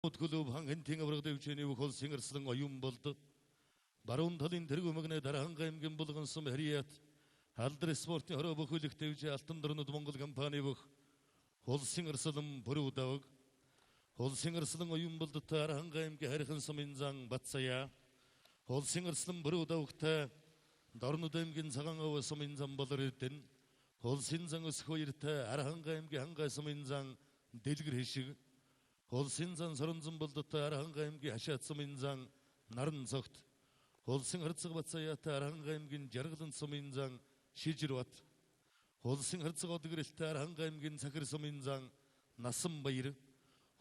Клуб хангентийн аварга дэвчэний хол сингэрслэн оюун болд. Баруун талын тэргүүмэгнэ дараанга эмгэн булгансан харият халдвар спортын хороо бөхөлөх дэвж алтан дөрнөд Монгол компани бүх хол сингэрслэн бүрүүдавг. Хол сингэрслэн оюун болд дараанга эмгэ харихан суминзан батсая. Хол сингэрслэн бүрүүдавгтай дорнод эмгэн цагаан ав суминзан болордэн. Хол синзан өсхөйртэй арханга эмгэ хангай суминзан дэлгэр хишиг. Хол синзан соронзон болдотой арханга эмгэ хашаат суминзан наран цогт. Холсын хырцэг батсаяатай арханга эмгэн жаргалан суминзан шижирват. Холсын хырцэг одгэрэлтэй арханга эмгэн цахир суминзан насан баяр.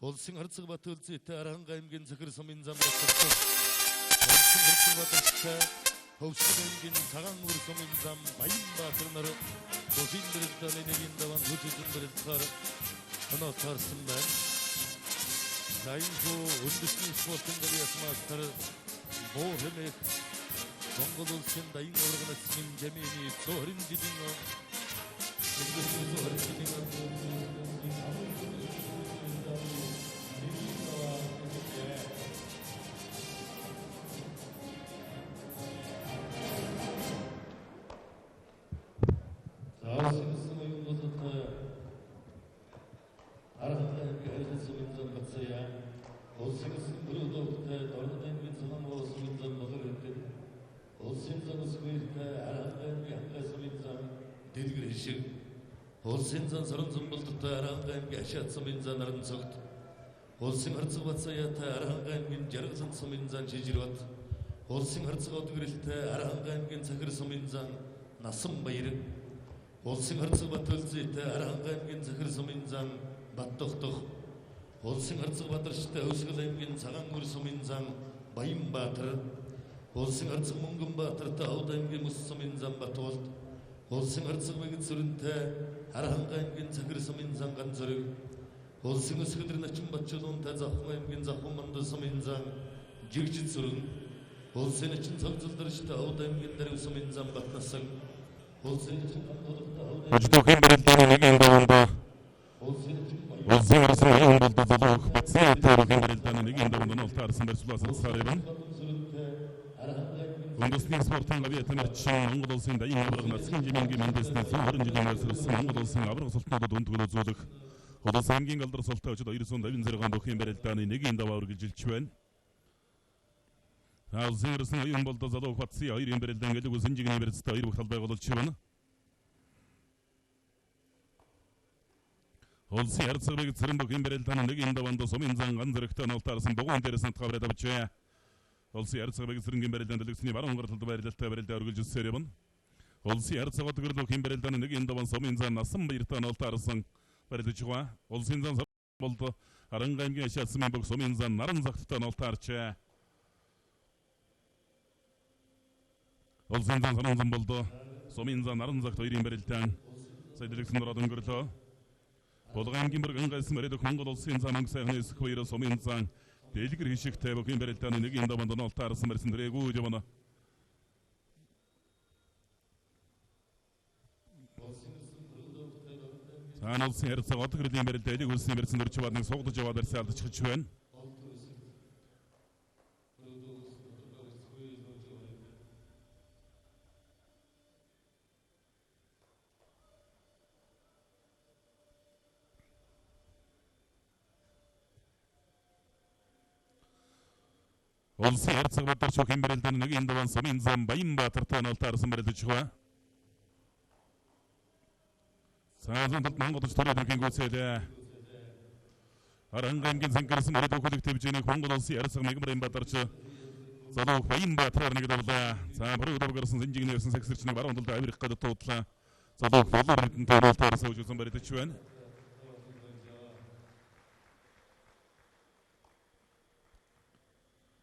Холсын хырцэг батөлзэйтэй арханга эмгэн цахир суминзан батсагт. Холсын хырцэг батөлзэйтэй хөвсөг эмгэн цагаан үр суминзан баян баатар нар досин барилдааны нэгэн даван хүчизэн барилдахаар оноо таарсан байна. Сайнху хүндэтгэлийн спортын гэрясмастер Буур Н.Жамъян Монгол улсын дайын аваргын Жамъяны зориулж жилийн Холсын соронзон болдотой арханга эмгэ хашаат суминзан наран цогт. Холсын хырцэг батсаяатай арханга эмгэн жаргалан суминзан шижирват. Холсын хырцэг одгэрэлтэй арханга эмгэн цахир суминзан насан баяр. Холсын хырцэг батөлзэйтэй арханга эмгэн цахир суминзан баттохтох. Холсын хырцэг батарчтай өсгөл эмгэн цагаан үр суминзан баян баатар. Холсын хырцэг мөнгөн баатартай ауд эмгэн мус суминзан батуулт. Холсын хырцэг мэгэн сүрэнтэй арханга эмгэн цахир суминзан ганцорыг. Холсын өсгөлөр начин батчулуунтай завхан эмгэн завхан манд суминзан жигжид сүрэн. Холсын начин цогцолдорчтой ауд эмгэн дарив суминзан батнасаг. Холсын начин гандолтой ауд эмгэн барилдааны нэгэн даванда. Холсын арсан оюун болд залуух батсаяатай барилдааны нэгэн даванда нолтаарсан барьцлуулсан сарайбан. Мэндэлсний спортын авиатанарчин Монгол улсын дайын аварга насгийн жимэнгийн мэндэлсний 120 жилийн өрсөлдсөн Монгол улсын аварга султнуудад өндгөл үзүүлэх Улс аймгийн алдар султаа очид 256 дохын барилдааны нэгийн ДАВАА үргэлжилж байна. Улсын ирсэн оюун болд залуу батсын 2 барилдаан гэлэг улсын жигний барилдтай 2 бүх талбай болж байна. Улсын харьцагыг цэрэн дохын барилдааны нэгийн даванд суминзан ганцрэгтэй нолтаарсан дугуун дээрээс натгавраад авчээ. Улсын харьцагыг цэрэнгийн барилдаан дэлгэцний баруун гаралд барилдаалтай барилдаа үргэлжилсээр явна. Улсын харьцагууд гэрдохын барилдааны нэгийн даван суминзан насан баяртай нолтаарсан барилдаж байгаа. Улсын зан болд Аранга аймгийн хашаатсан бүх суминзан наран загттай нолтаарчээ. Улсын зан соронзон болд суминзан наран загт 2 барилдаан сайдэлгсэн дороод өнгөрлөө. Булган аймгийн бүргэн гайсан барилдах Монгол улсын зан мөнгө сайхны эсэх хоёр суминзан дэлгэр хишигтэй бүхэн барилдааны нэгийн даванд нолтаарсан барьсан дэрэгүү явна. Цаана улсын харьцаг одгэрлийн барилдаа элэг улсын барьсан дөрч баадныг сугдаж яваад барьсан алдчихж байна. Улсын харьцаг бодорч бүхэн барилдааны нэгийн даван суминзан баян баатартай нолтаарсан барилдаж байгаа. Саазан талд Монгол улс төрийн гүйцэлээ. Аранга аймгийн цэнхэрсэн өрөө хөлөг төвжэнийг Монгол улсын харьцаг мэгмарын баатарч залуу баян баатараар нэг давлаа. За бүрэг давгарсан сэнжигний өрсөн сагсэрчнийг баруун талд авирах гадаа туудлаа. Залуу болор хэдэн тоолтоорсоо үжүүлсэн барилдаж байна.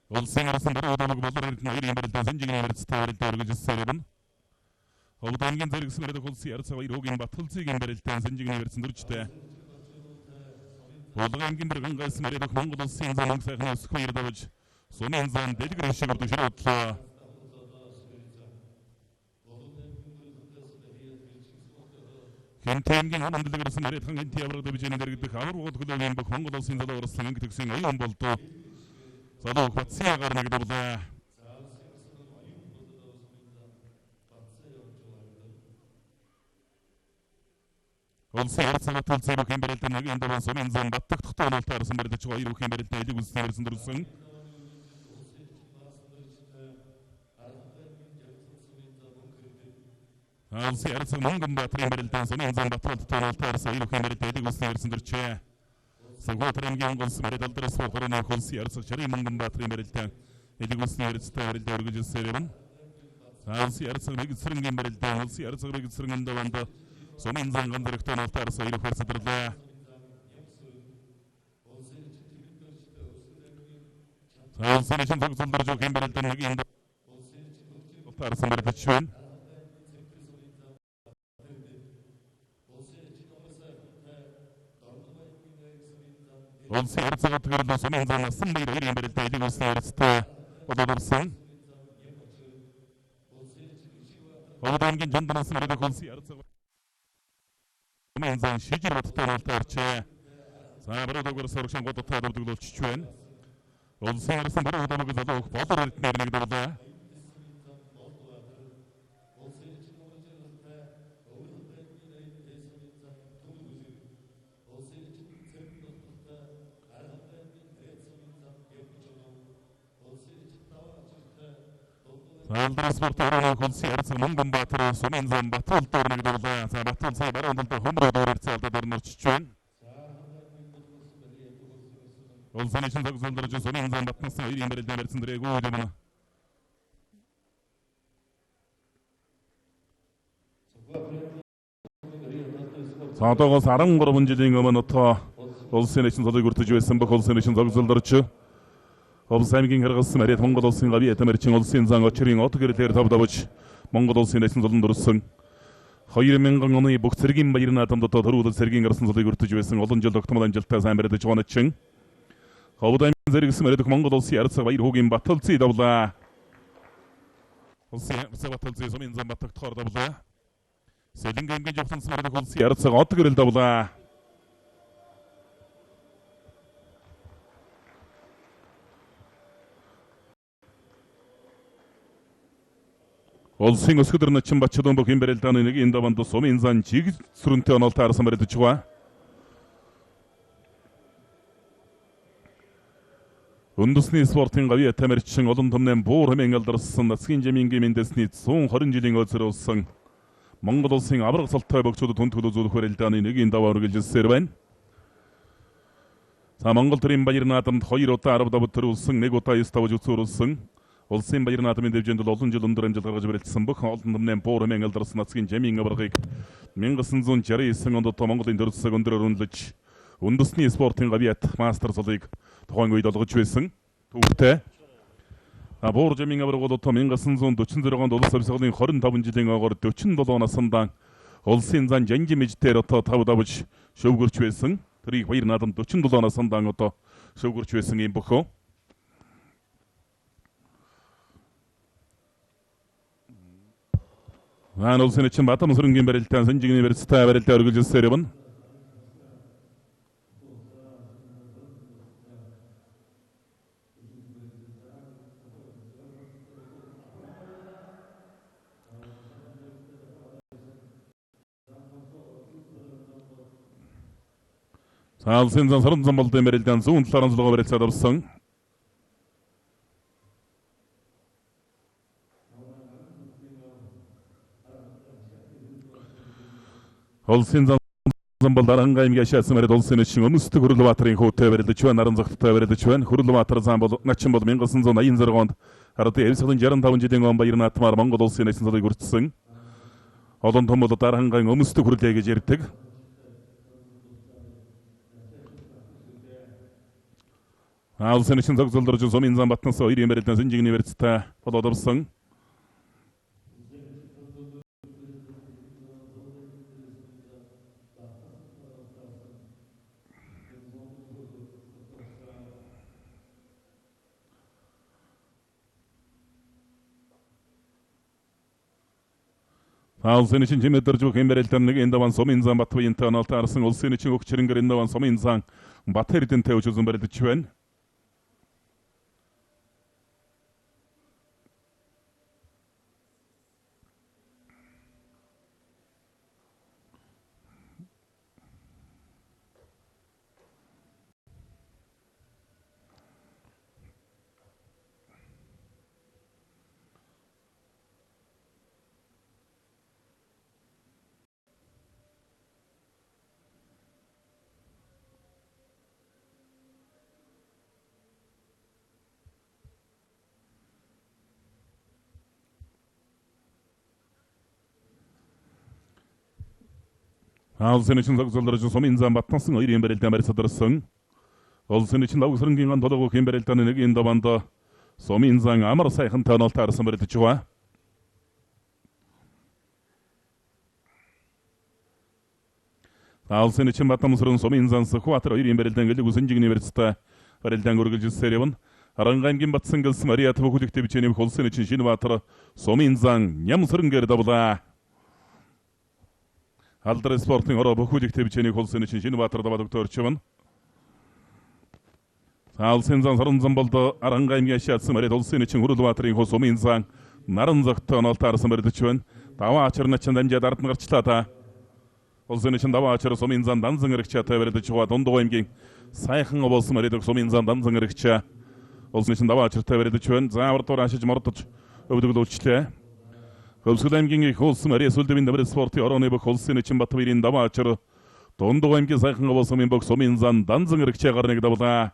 Улсын арсан баруун болор хэдэн хоёрын барилдаан сэнжигний барилдтай барилдаа үргэлжилсээр явна. Овдонгийн зэрэгсэн барилдах улсын харьцаг хоёрын баталцгийн барилдаан сэнжигний барилсан дөржтэй. Булган бүргэн гайсан барилдах Монгол улсын зан мөнгө сайхны өсөх хоёр давж суминзан дэлгэр хишиг өвдөшрөөдлөө. Тэмтээнгийн хоногдлог ирсэн нэрэт хангын аварга дэвжээний дэргэдэх аваргууд хөлөөгийн бүх Монгол улсын залуу орсон ингэдэгсэн оюун болдоо. Залуу батсягаар нэгдвэрлээ. Улсын харьцаа төлцөөрөх юм барилдааны нэг энэ сумын зам баттагдахтай онолтой харсан барилдаж байгаа хоёр бүхэн барилдааны элэг үсний ирсэн дөрвсөн. Улсын харьцаа Монгол баатрын барилдааны сумын зам баттагдахтай онолтой харсан хоёр бүхэн барилдааны элэг үсний ирсэн дөрвчээ. Сагватрынгийн улсын барилд алдрас хорны улсын харьцаа чарын Монгол баатрын барилдааны элэг үсний ирсэн барилдаа өргөжлөсөн юм. Улсын харьцаа мэгсрэнгийн барилдааны улсын харьцаа мэгсрэнгийн даванд Сумын занган дэрэгтэй нолтаарс ирэх хэрсэдэрлээ. Улсын чин тогтолдорж өгөх юм барилдааны нэг энэ нолтаарс барилдаж байна. Улсын харьцаа төрлөө сумын зан асан баяр ирэх барилдааны элэг үсний хэрсэтэй одоорсон. Одоонгийн жонданаас мөрөдөх улсын харьцаа Мензан шижир баттай нолтаарчээ. За баруугаар соргшин годтой дурдглуулчих байна. Улсын харьцаа баруугаар залуу болор эрдэнэ нэгдэрлээ. Алдрас спортоор улсын харьцаа Монгол баатар сумын зам Батул доор нэгдэрлээ. За Батул сая баруунд хөмрөө доор ирцэлдэ дөрнөрч байна. Улсын чин тогтолдорж сумын зам Батнасан хоёрын барилдааны ирсэн дэрэгүү юм. За одоогоос 13 жилийн өмнө улсын чин цолыг үртэж байсан бүх улсын чин тогтолдорч Улс аймгийн харгалсан арайт Монгол улсын гавь ятамэрчин улсын зан очрын от гэрлэр тавдавж Монгол улсын нэсэн золон дурсан 2000 оны бүх цэргийн баяр наадамд төрүүлэл цэргийн гарсан цолыг өртөж байсан олон жил тогтмол амжилттай сайн барьж байгаа начин Ховд аймгийн зэрэгсэн арайт Монгол улсын арцаг баяр хүүгийн Баталцыг давлаа. Улсын Баталцыг сумын зам батгахаар давлаа. Сэлэнг аймгийн жавхлансан арайт улсын арцаг от гэрэл давлаа. Улсын өсгөдөр начин бачдун бүх юм барилдааны нэг энэ даванд сумын зан жиг сүрэнтэй онолтой харсан барилдаж байгаа. Хүндэтгэлийн спортын гавь тамирчин олон түмнэн Буур Н.Жамъян алдарсан Аваргын мэндэлсний 120 жилийн өдрөөр улсын Монгол улсын аварга салтай богцоод түнд төлөвлөх барилдааны нэг энэ даваа үргэлжилсээр байна. За Монгол төрийн баяр наадамд 2 удаа 10 давд төрүүлсэн, 1 удаа 9 давж үзүүлсэн. Улсын баяр наадмын дэвжээнд олон жил өндөр амжилт гаргаж барилдсан бүх олон түмнэн Буур Н.Жамъян алдарсан Аваргын аваргыг 1969 онд Монголын төр засаг өндрөөр үнэлж хүндэтгэлийн спортын гавьяат мастер цолыг тухайн үед олгож байсан. Түүхтэй Буур Н.Жамъян аварга бол 1946 онд улс орсголын 25 жилийн ойгоор 47 насндаа улсын зан жанжи мэждээр 5 давж шөвгөрч байсан. Тэрийг баяр наадамд 47 наснdaa шөвгөрч байсан юм бөхөө. Улсын чин Батам сүрэнгийн барилдаан Санжигны барилдатай барилдаа өргөлжилсээр явна. Улсын зан саран замбалдын барилдаан зүүн талаар онцлогоо барилцаад авсан. Улсын замбал даранга аймгийн ашаасан барилд улсын чин өмсдөг Хүрлбаатарын хүүтэй барилдаж байна. Наран загттай барилдаж байна. Хүрлбаатар замбал начин бол 1986 онд хараад 1965 жилийн он баяр наадмаар Монгол улсын нэсэн цолыг үрдсэн. Олон том бол даранга өмсдөг хүрлээ гэж ярьдаг. Улсын чин зогсолдорж сумын зам Батнаас хоёрын барилдаан Санжигны барилдатай болоод авсан. улсын için жимэдэржүү хэмбэрэлтэн нэг даван сумын зам Батбаян таналт арсан улсын için өгчрэнгэр даван сумын зам Батэрдэн тавьж үзэн барилдаж байна. улсын için зогсолдорж сумын зам Батнасан хоёрын барилдаан барьцадарсан. Улсын için давгсрангын толгой хэмбэрэлтэн нэг даванд сумын зам амар сайхан таналт арсан барилдаж байгаа. улсын için Батнамсрын сумын зам Сахуатар хоёрын барилдаан гэлэг үсэнжигний барьцтай барилдаан үргэлжилсээр явна. Арангаамгийн батсан гэлс Мариат бүхэлдэгтэй бичээний улсын için Шинбаатар сумын зам Нямсрангэр давлаа. Алдар спортын ороо бүхүүлэгтэй бичээний улсын için Шинбаатар даваад өгтөрчвэн. Улсын зам саран зам болдо Арангаамгийн ашаатсан Мариат улсын için Хүрэлбаатарын сумын зам наран зогтон олтаарсан барьдачвэн. ДАВАА ачарначин дамжаад ард нь гарчлаа та. Улсын için ДАВАА ачар сумын зам данзан эрэгчаатай барьдаж байгаа Дундгоймгийн сайхан болсон Мариат сумын зам данзан эрэгчаа. Улсын için ДАВАА ачартай барьдаж байна. Заавар ашиж мордож өвдөглүүлчлээ. Хөлсөлаймгийн их улсын Мариат сүлдэвийн даврын спортын орооны бүх улсын için Батбаян ДАВАА ачар Дундгоймгийн сайхан болсон бүх сумын зам данзан эрэгчээ гарныг давлаа.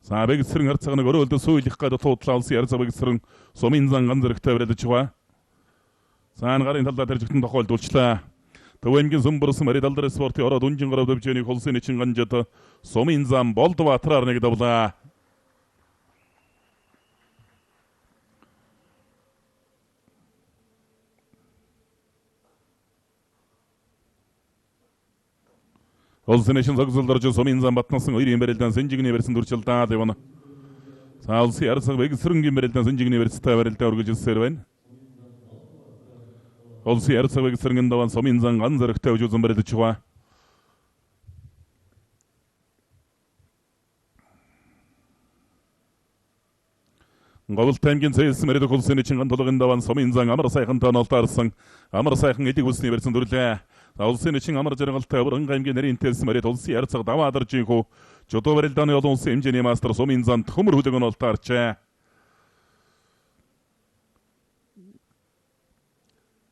Бэгсрэн харцагныг өрөөлдө сүүлих гадаа туудлаа улсын бэгсрэн сумын зам ганц эрэгтэй барьдаж байгаа. Гарын талдаа тэржигтэн тохиолдуулчлаа. Төвөмгийн сүмбөрсөн Мариат алдар спортын ороо дүнжин гарав дэвжээний улсын için ганжад сумын зам Болдбаатар нэг давлаа. Улсын için зогсолдорж сумын зам Батнасан хоёрын барилдаан сэнжигний барьсан дүрчилдаа дэвна. Улсын ярсаг бэгсрэнгийн барилдаан сэнжигний барьцтай барилдаа үргэлжилсээр байна. Улсын ярсаг бэгсрэнгийн даван сумын зам ганц эрэгтэй үзэн барилдаж байгаа. Говьлт аймгийн цэйсэн Мариат улсын için толгойн даван сумын зам амар сайхан таналт амар сайхан эдэг үсний барьсан дүрлээ. Улсын için амар жаргалтай Буур Н.Жамъян нэрийн телсэн Мариат улсын ярцаг ДАВАА даржинхүү жодоо барилдааны олон улсын хэмжээний мастер сумын зам төмөр хүлэгэн олтаарчээ.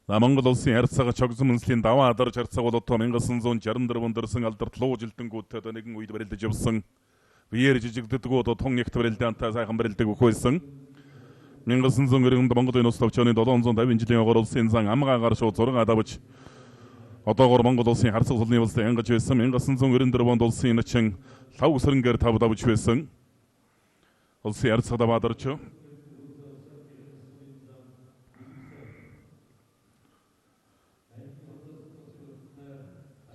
Монгол улсын ярцаг чогсон мөнслийн ДАВАА дарж ярцаг бол одоо 1964 дөрсөн алдарт луу жилдэнгүүтээ нэгэн үед барилдаж явсан. Биеэр жижигддэг одоо тун ягт барилдаантай сайхан барилдаг өгөхөөсөн. 1990 Монголын улс төвчөөний 750 жилийн огор улсын зам амгаагаар шууд 6 давж одоогоор Монгол улсын харцаг сулны улсад янгаж байсан 1994 онд улсын için лавгсрангэр тав давж байсан. Улсын ярцаг даваадарч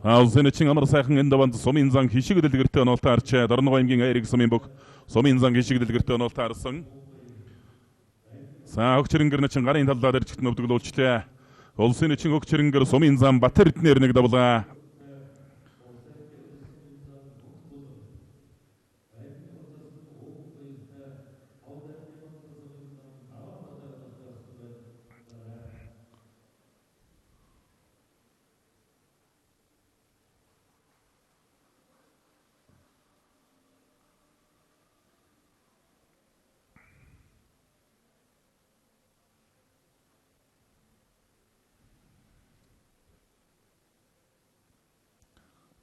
улсын için амар сайхан энэ даванд сумын зам хишиг дэлгэртэй онолтаарч Дорногоймгийн Айрыг сумын бүх сумын зам хишиг дэлгэртэй онолтаарсан. Өгчрэнгэр чинь гарын талдаа дэрчгт өвдөглүүлчлээ. Улсын için өгчрэнгэр сумын зам Батэрднэр нэг давлаа.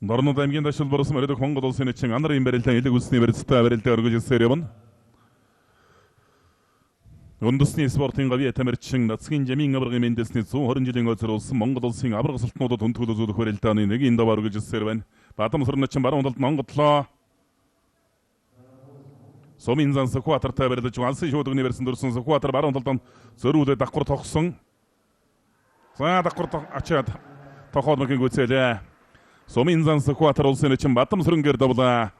Дорнод аймгийн дашил борсон Мариат Монгол улсын için анарын барилдаан элэг үсний барилцтай барилдаа өргөжөлсөөр явна. Үндэсний спортын гавьяа тамирчин Нацгийн Жамъян аваргын мэндэлсний 120 жилийн өдөр болсон Монгол улсын аварга салтнуудад хүндэтгэл үзүүлэх барилдааны нэг энэ даваа өргөжөлсөөр байна. Бадамсрын чинь баруун талд Монголлоо сумын зам Сахуатартай барилдаж алсын шууд өгний барьсан дөрсөн Сахуатар баруун талд зөрүүлээ давхар тогсон. Давхар ачаад тохоолмгийн гүцээлээ. Сумын зам Сахуатар улсын için Бадамсрангэр давлаа.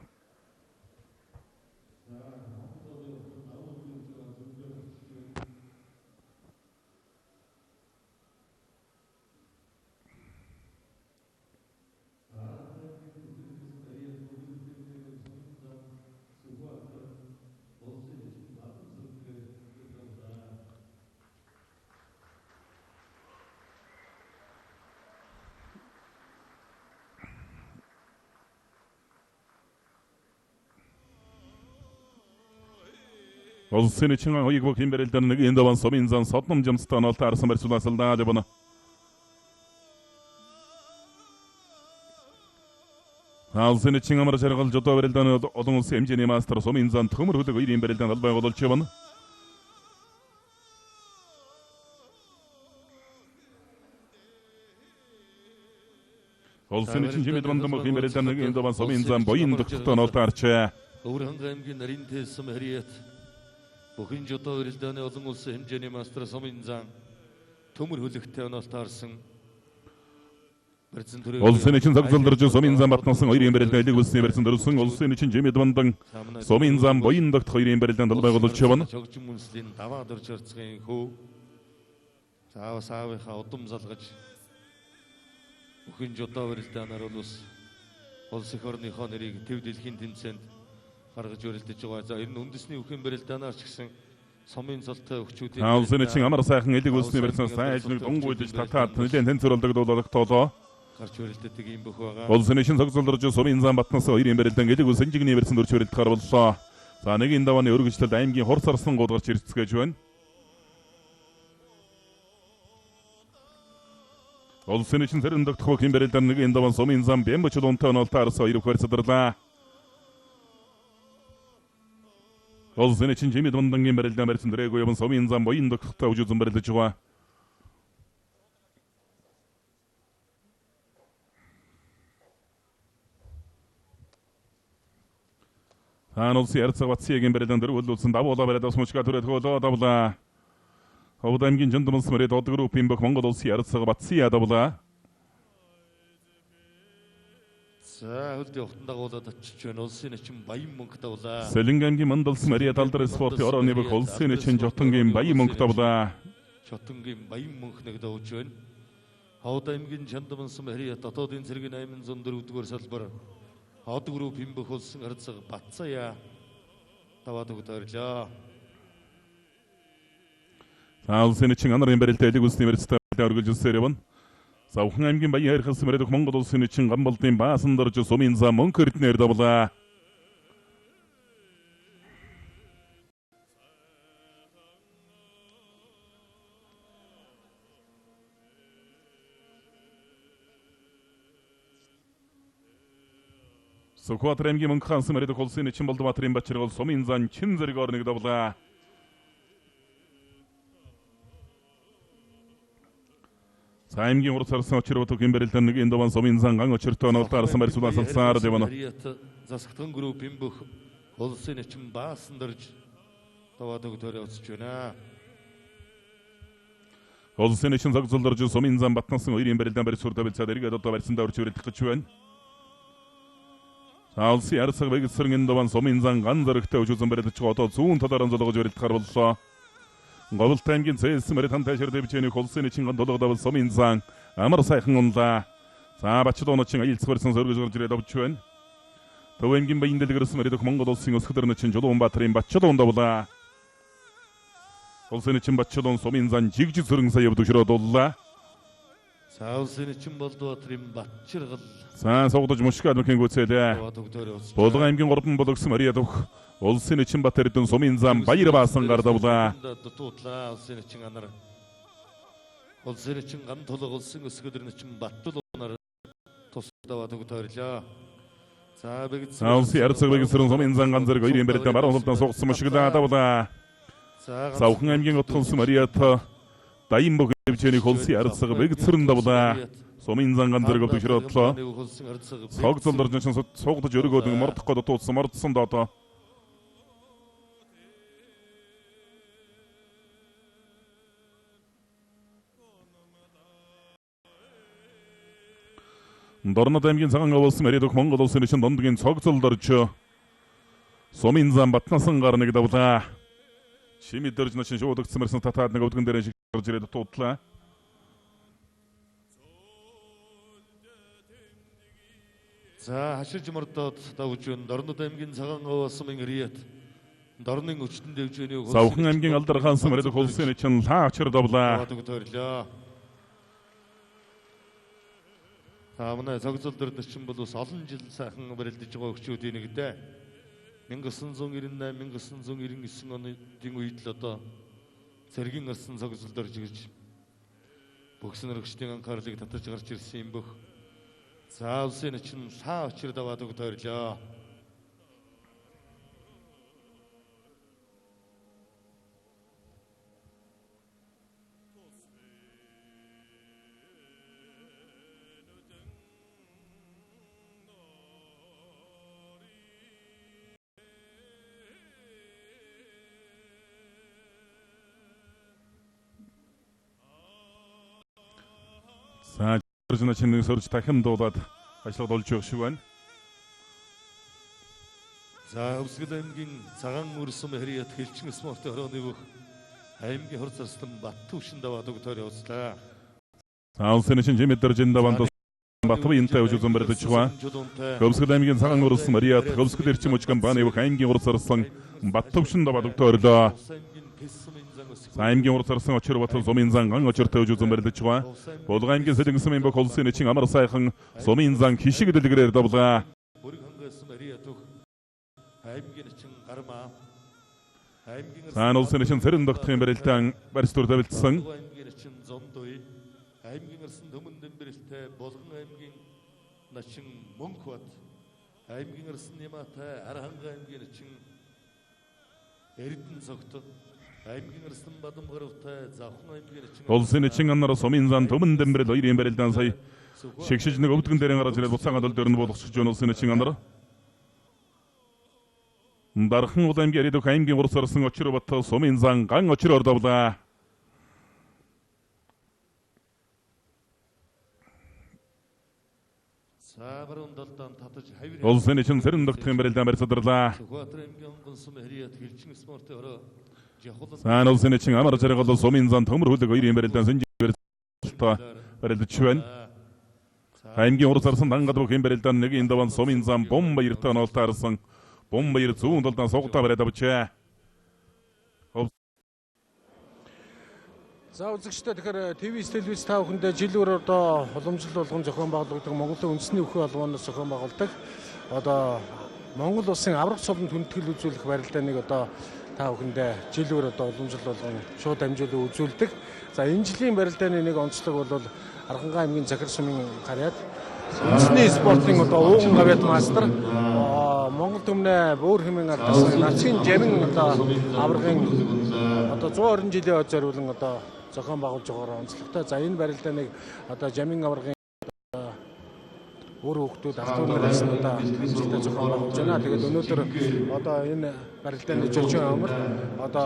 Улсын эчийн хоёрыг бүх юм барилдааны энд даван сумын зан содном жамстай онолтой арсан барьцуулаасалдаа дэвнэ. Улсын эчийн амар жаргал жодоо барилдааны олон улсын хэмжээний мастер сумын зан төмөр хөлөг хоёрын барилдаанд албай бололч явна. Улсын эчийн жимэд бандан бүх юм барилдааны энд даван сумын зан боён дөхтөй онолтой арчаа. Аваргын аймгийн нарийн тээсэм харият бүхэн жодоо барилдааны олон улсын хэмжээний мастер сумын зан төмөр хөлөгтэй онолтой арсан Улсын эчийн зогсолдорж сумын зам батнасан хоёрын барилдааны элэг үлсний барьсан дөрвсөн улсын эчийн жимэд бандан сумын зам боён дөхт хоёрын барилдаанд албай бололч явна. Чогжин мөнслийн ДАВАА дөрж харцгийн хөө саавынхаа удам залгаж бүхэн жодоо барилдаанаар улс их орныхоо нэрийг төв дэлхийн тэмцээнд гаргаж өрөлдөж байгаа. За ер нь үндэсний бүхэн барилдаанаар ч гэсэн сумын цолтой өгчүүдийн улсын эчийн амар сайхан элэг үлсний барьсан сайн ажлыг дунгуйлж татаад нэлээд тэнцвэрлдэг дуулах тоолоо. гарч өрөлдөдөг юм бөх байгаа. Улсын эчийн зогсолдорж сумын зам батнасан хоёрын барилдаан элэг үлс инжигний барьсан дөрж өрөлдөхөр боллоо. За нэгэн давааны өргөжлөлд аймгийн хурц арслан гудгарч ирцгээж байна. Улсын эчийн зарим догтхог юм барилдаан нэгэн даваан сумын зам бэмбч лунтай онолтой арсан хоёр хөрсөдөрлөө. Улсын эчийн жимэд бандангийн барилдаан барьсан дөрөөгөө явсан сумын зам боён догтхогтой үжүүлэн барилдаж байгаа. Улсын ярцаг батсигийн барилдаан дөрвөлүүлсэн давуулаа барилдаас мушга түрээд хөөлөө давлаа. Ховд аймгийн жандмас мөрөд од группийн бүх Монгол улсын ярцаг батсия давлаа. За хөлдөө ухтан дагуулад очиж байна. Улсын эчийн баян мөнгө давлаа. Сэлэнг аймгийн мэндэлсний Мария талдар спортын орооны бүх улсын эчийн жотонгийн баян мөнгө давлаа. Жотонгийн баян мөнгө нэг давж байна. Ховд аймгийн жандмас Мария дотоодын цэргийн 804-р салбар од группийн бүх улсын ярцаг батсая даваад өгдөрлөө. Улсын эчийн анарын барилдаа элэг үлсний барьцтай өргөлж өссөөр явна. Савхан аймгийн баян хайрхас мөрөдөх Монгол улсын эчийн гамбалдын баасан дорж сумын зам мөнгө эрдэнээр давлаа. Сухбаатар аймгийн мөнгө хаансан мөрөдөх улсын эчийн Болдбаатарын бачиргал сумын зам чин зэрэг орныг давлаа. Аймгийн урд сарсан очирвотог юм барилдаан нэг энэ даван сумын зан ган очиртой онолтой арсан барьцуулаас алсаар явна. Засагтхан группийн бүх улсын эчийн баасан дорж даваад өгдөөр явж байна. Улсын эчийн зогсолдорж сумын зам батнасан хоёрын барилдаан барьцуулаад бэлцээд эргээд одоо барьсандаа орж өрөлдөх гэж байна. Улсын ярцаг бэгсэрэн энэ даван сумын зан ган зөрөгтэй өжүүлэн барилдаж байгаа одоо зүүн талаараа золгож өрөлдөхөр боллоо. Говьлт аймгийн цэс мөрөд хантайшэр дэвчээний улсын эчийн ган долгодавал сумын зан амар сайхан унлаа. За бачдооночин аялцах барьсан сөргөж гарч ирээд авч байна. Төв аймгийн баян дэлгэрс мөрөдөх Монгол улсын өсгөлөрнөчин Жулуунбаатарын Бачдоон давлаа. Улсын эчийн Бачдоон сумын зан жигжиг сөрөн саяв төшрөөд уллаа. За улсын эчийн Болдбаатарын Батчиргал. За согдож мушгаад мөхийн гүцээлээ. Булган аймгийн 3 болгосон Мария дөх улсын эчийн Бат эрдэнэ сумын зам баяр баасан гар давлаа. Дутуудлаа улсын эчийн анар. Улсын эчийн гам тулг улсын өсгөлөрнөчин Баттулуунаар тус даваад өгдөрлөө. За улсын ярцаг бэгсрэн сумын зан ган зэрэг хоёрын барилдаан баруун талдаа суугдсан мушгилаа давлаа. Савхан аймгийн утгуулсан Мариат дайм бүх хэмжээний улсын ярцаг бэгсрэн давлаа. Сумын зан ган зэрэг төшрөөдлөө. Цогцолдорж начин суугдаж өргөөд мордох гээд дутуудсан мордсон доо. Дорнод аймгийн цагаан улсын мөрөдөх Монгол улсын эчийн дундгийн цогцолдорж сумын зам батнасан гар нэг давлаа. Чимэд дөрж начин шууд өгцмэрсэн татаад нэг өвдгөн дээр шиг гарч ирээд дутуудлаа. За хаширж мордоод давж байна. Дорнод аймгийн цагаан улсын мөрөд дорны өчтөн дэвжээний Савхан аймгийн Алдар хаансан мөрөдөх улсын эчийн лаачр давлаа. Манай цогцолдорч чинь бол ус олон жил сайхан барилдаж байгаа өгчүүдийн нэгдээ. 1998, 1999 оны үед л одоо цэргийн арсан цогцолд орж ирж бүх сонирхчдын анхаарлыг татаж гарч ирсэн юм бөх. За улсын чинь саа очир даваад өгтөрлөө. За чиний сөрж дахин дуулаад ажлууд олж явах шиг байна. За Өвсгөл аймгийн цагаан өрсөм хэрият хэлчин спортын хорооны бүх аймгийн хор зарслан Бат төвшин даваад өгтөр явууллаа. За улсын шинжээ мэдэржин даванд Батбаянтай үжигэн барилдаж байгаа. Өвсгөл аймгийн цагаан өрсөм хэрият Өвсгөл эрчим хүч компани бүх аймгийн хор зарслан Бат төвшин даваад өгтөрлөө. аймгийн урд зарсан очир батал сумын зан ган очиртой үжигэн барилдаж байгаа. Булган аймгийн сэлэнгэсэн бок улсын эчин амар сайхан сумын зан хишиг дэлгэрээр давлаа. Сан улсын эчин цэрэн догтхын барилдаан барьстур давилдсан. аймгийн арсан төмөн дэвбэрэлтэй Булган аймгийн начин Мөнхбат аймгийн арсан Ямаатай Арханга аймгийн начин Эрдэнэ цогт аймгийн арсан Бадамгаравтай Завхан аймгийн начин улсын эчин аннаар сумын зан төмөн дэвбэрэл хоёрын барилдаан сая шигшиж нэг өвдгөн дээр гараад ирээд буцаага дол дээр нь болгочихж байна улсын эчин аннаар. Дархан аймгийн Эрдэнэ аймгийн урд зарсан очир бат сумын зан ган очироор давлаа. Улсын эчин цэрэн догтхын барилдаан барьцаадарлаа. Сан улсын эчин амар жаргал сумын зан төмөр хөлөг хоёрын барилдаан сэнжээр барилдаж байна. Аймгийн урд зарсан дангад бүхэн барилдаан нэг энэ даван сумын зан бомба баяртай нолтаарсан бомба баяр зүүн талдан сугтаа бариад авчаа. За үзэгчдээ тэгэхээр ТV телевиз та бүхэндээ жилээр одоо уламжлал болгон зохион байгуулагддаг Монголын үндэсний өхөө албанаас зохион байгуулдаг одоо Монгол улсын аварга цолны хүндэтгэл үзүүлэх барилдааныг одоо та бүхэндээ жилээр одоо уламжлал болгон шууд дамжуулан үзүүлдэг. За энэ жилийн барилдааны нэг онцлог бол Арханга аймгийн захир сумын гараад үндэсний спортын одоо ууган гавьяат мастер Монгол төмнөө Буур хэмээн ардсан нацгийн жамин одоо аваргын одоо 120 жилийн хойд зориулан одоо зохион байгуулж байгаагаар онцлогтой. За энэ барилдааныг одоо жамин аваргын өөр хүүхдүүд автомобилээс одоо хэмжээтэй зохион байгуулж байна. Тэгээд өнөөдөр одоо энэ барилдааны жижигэн өмөр одоо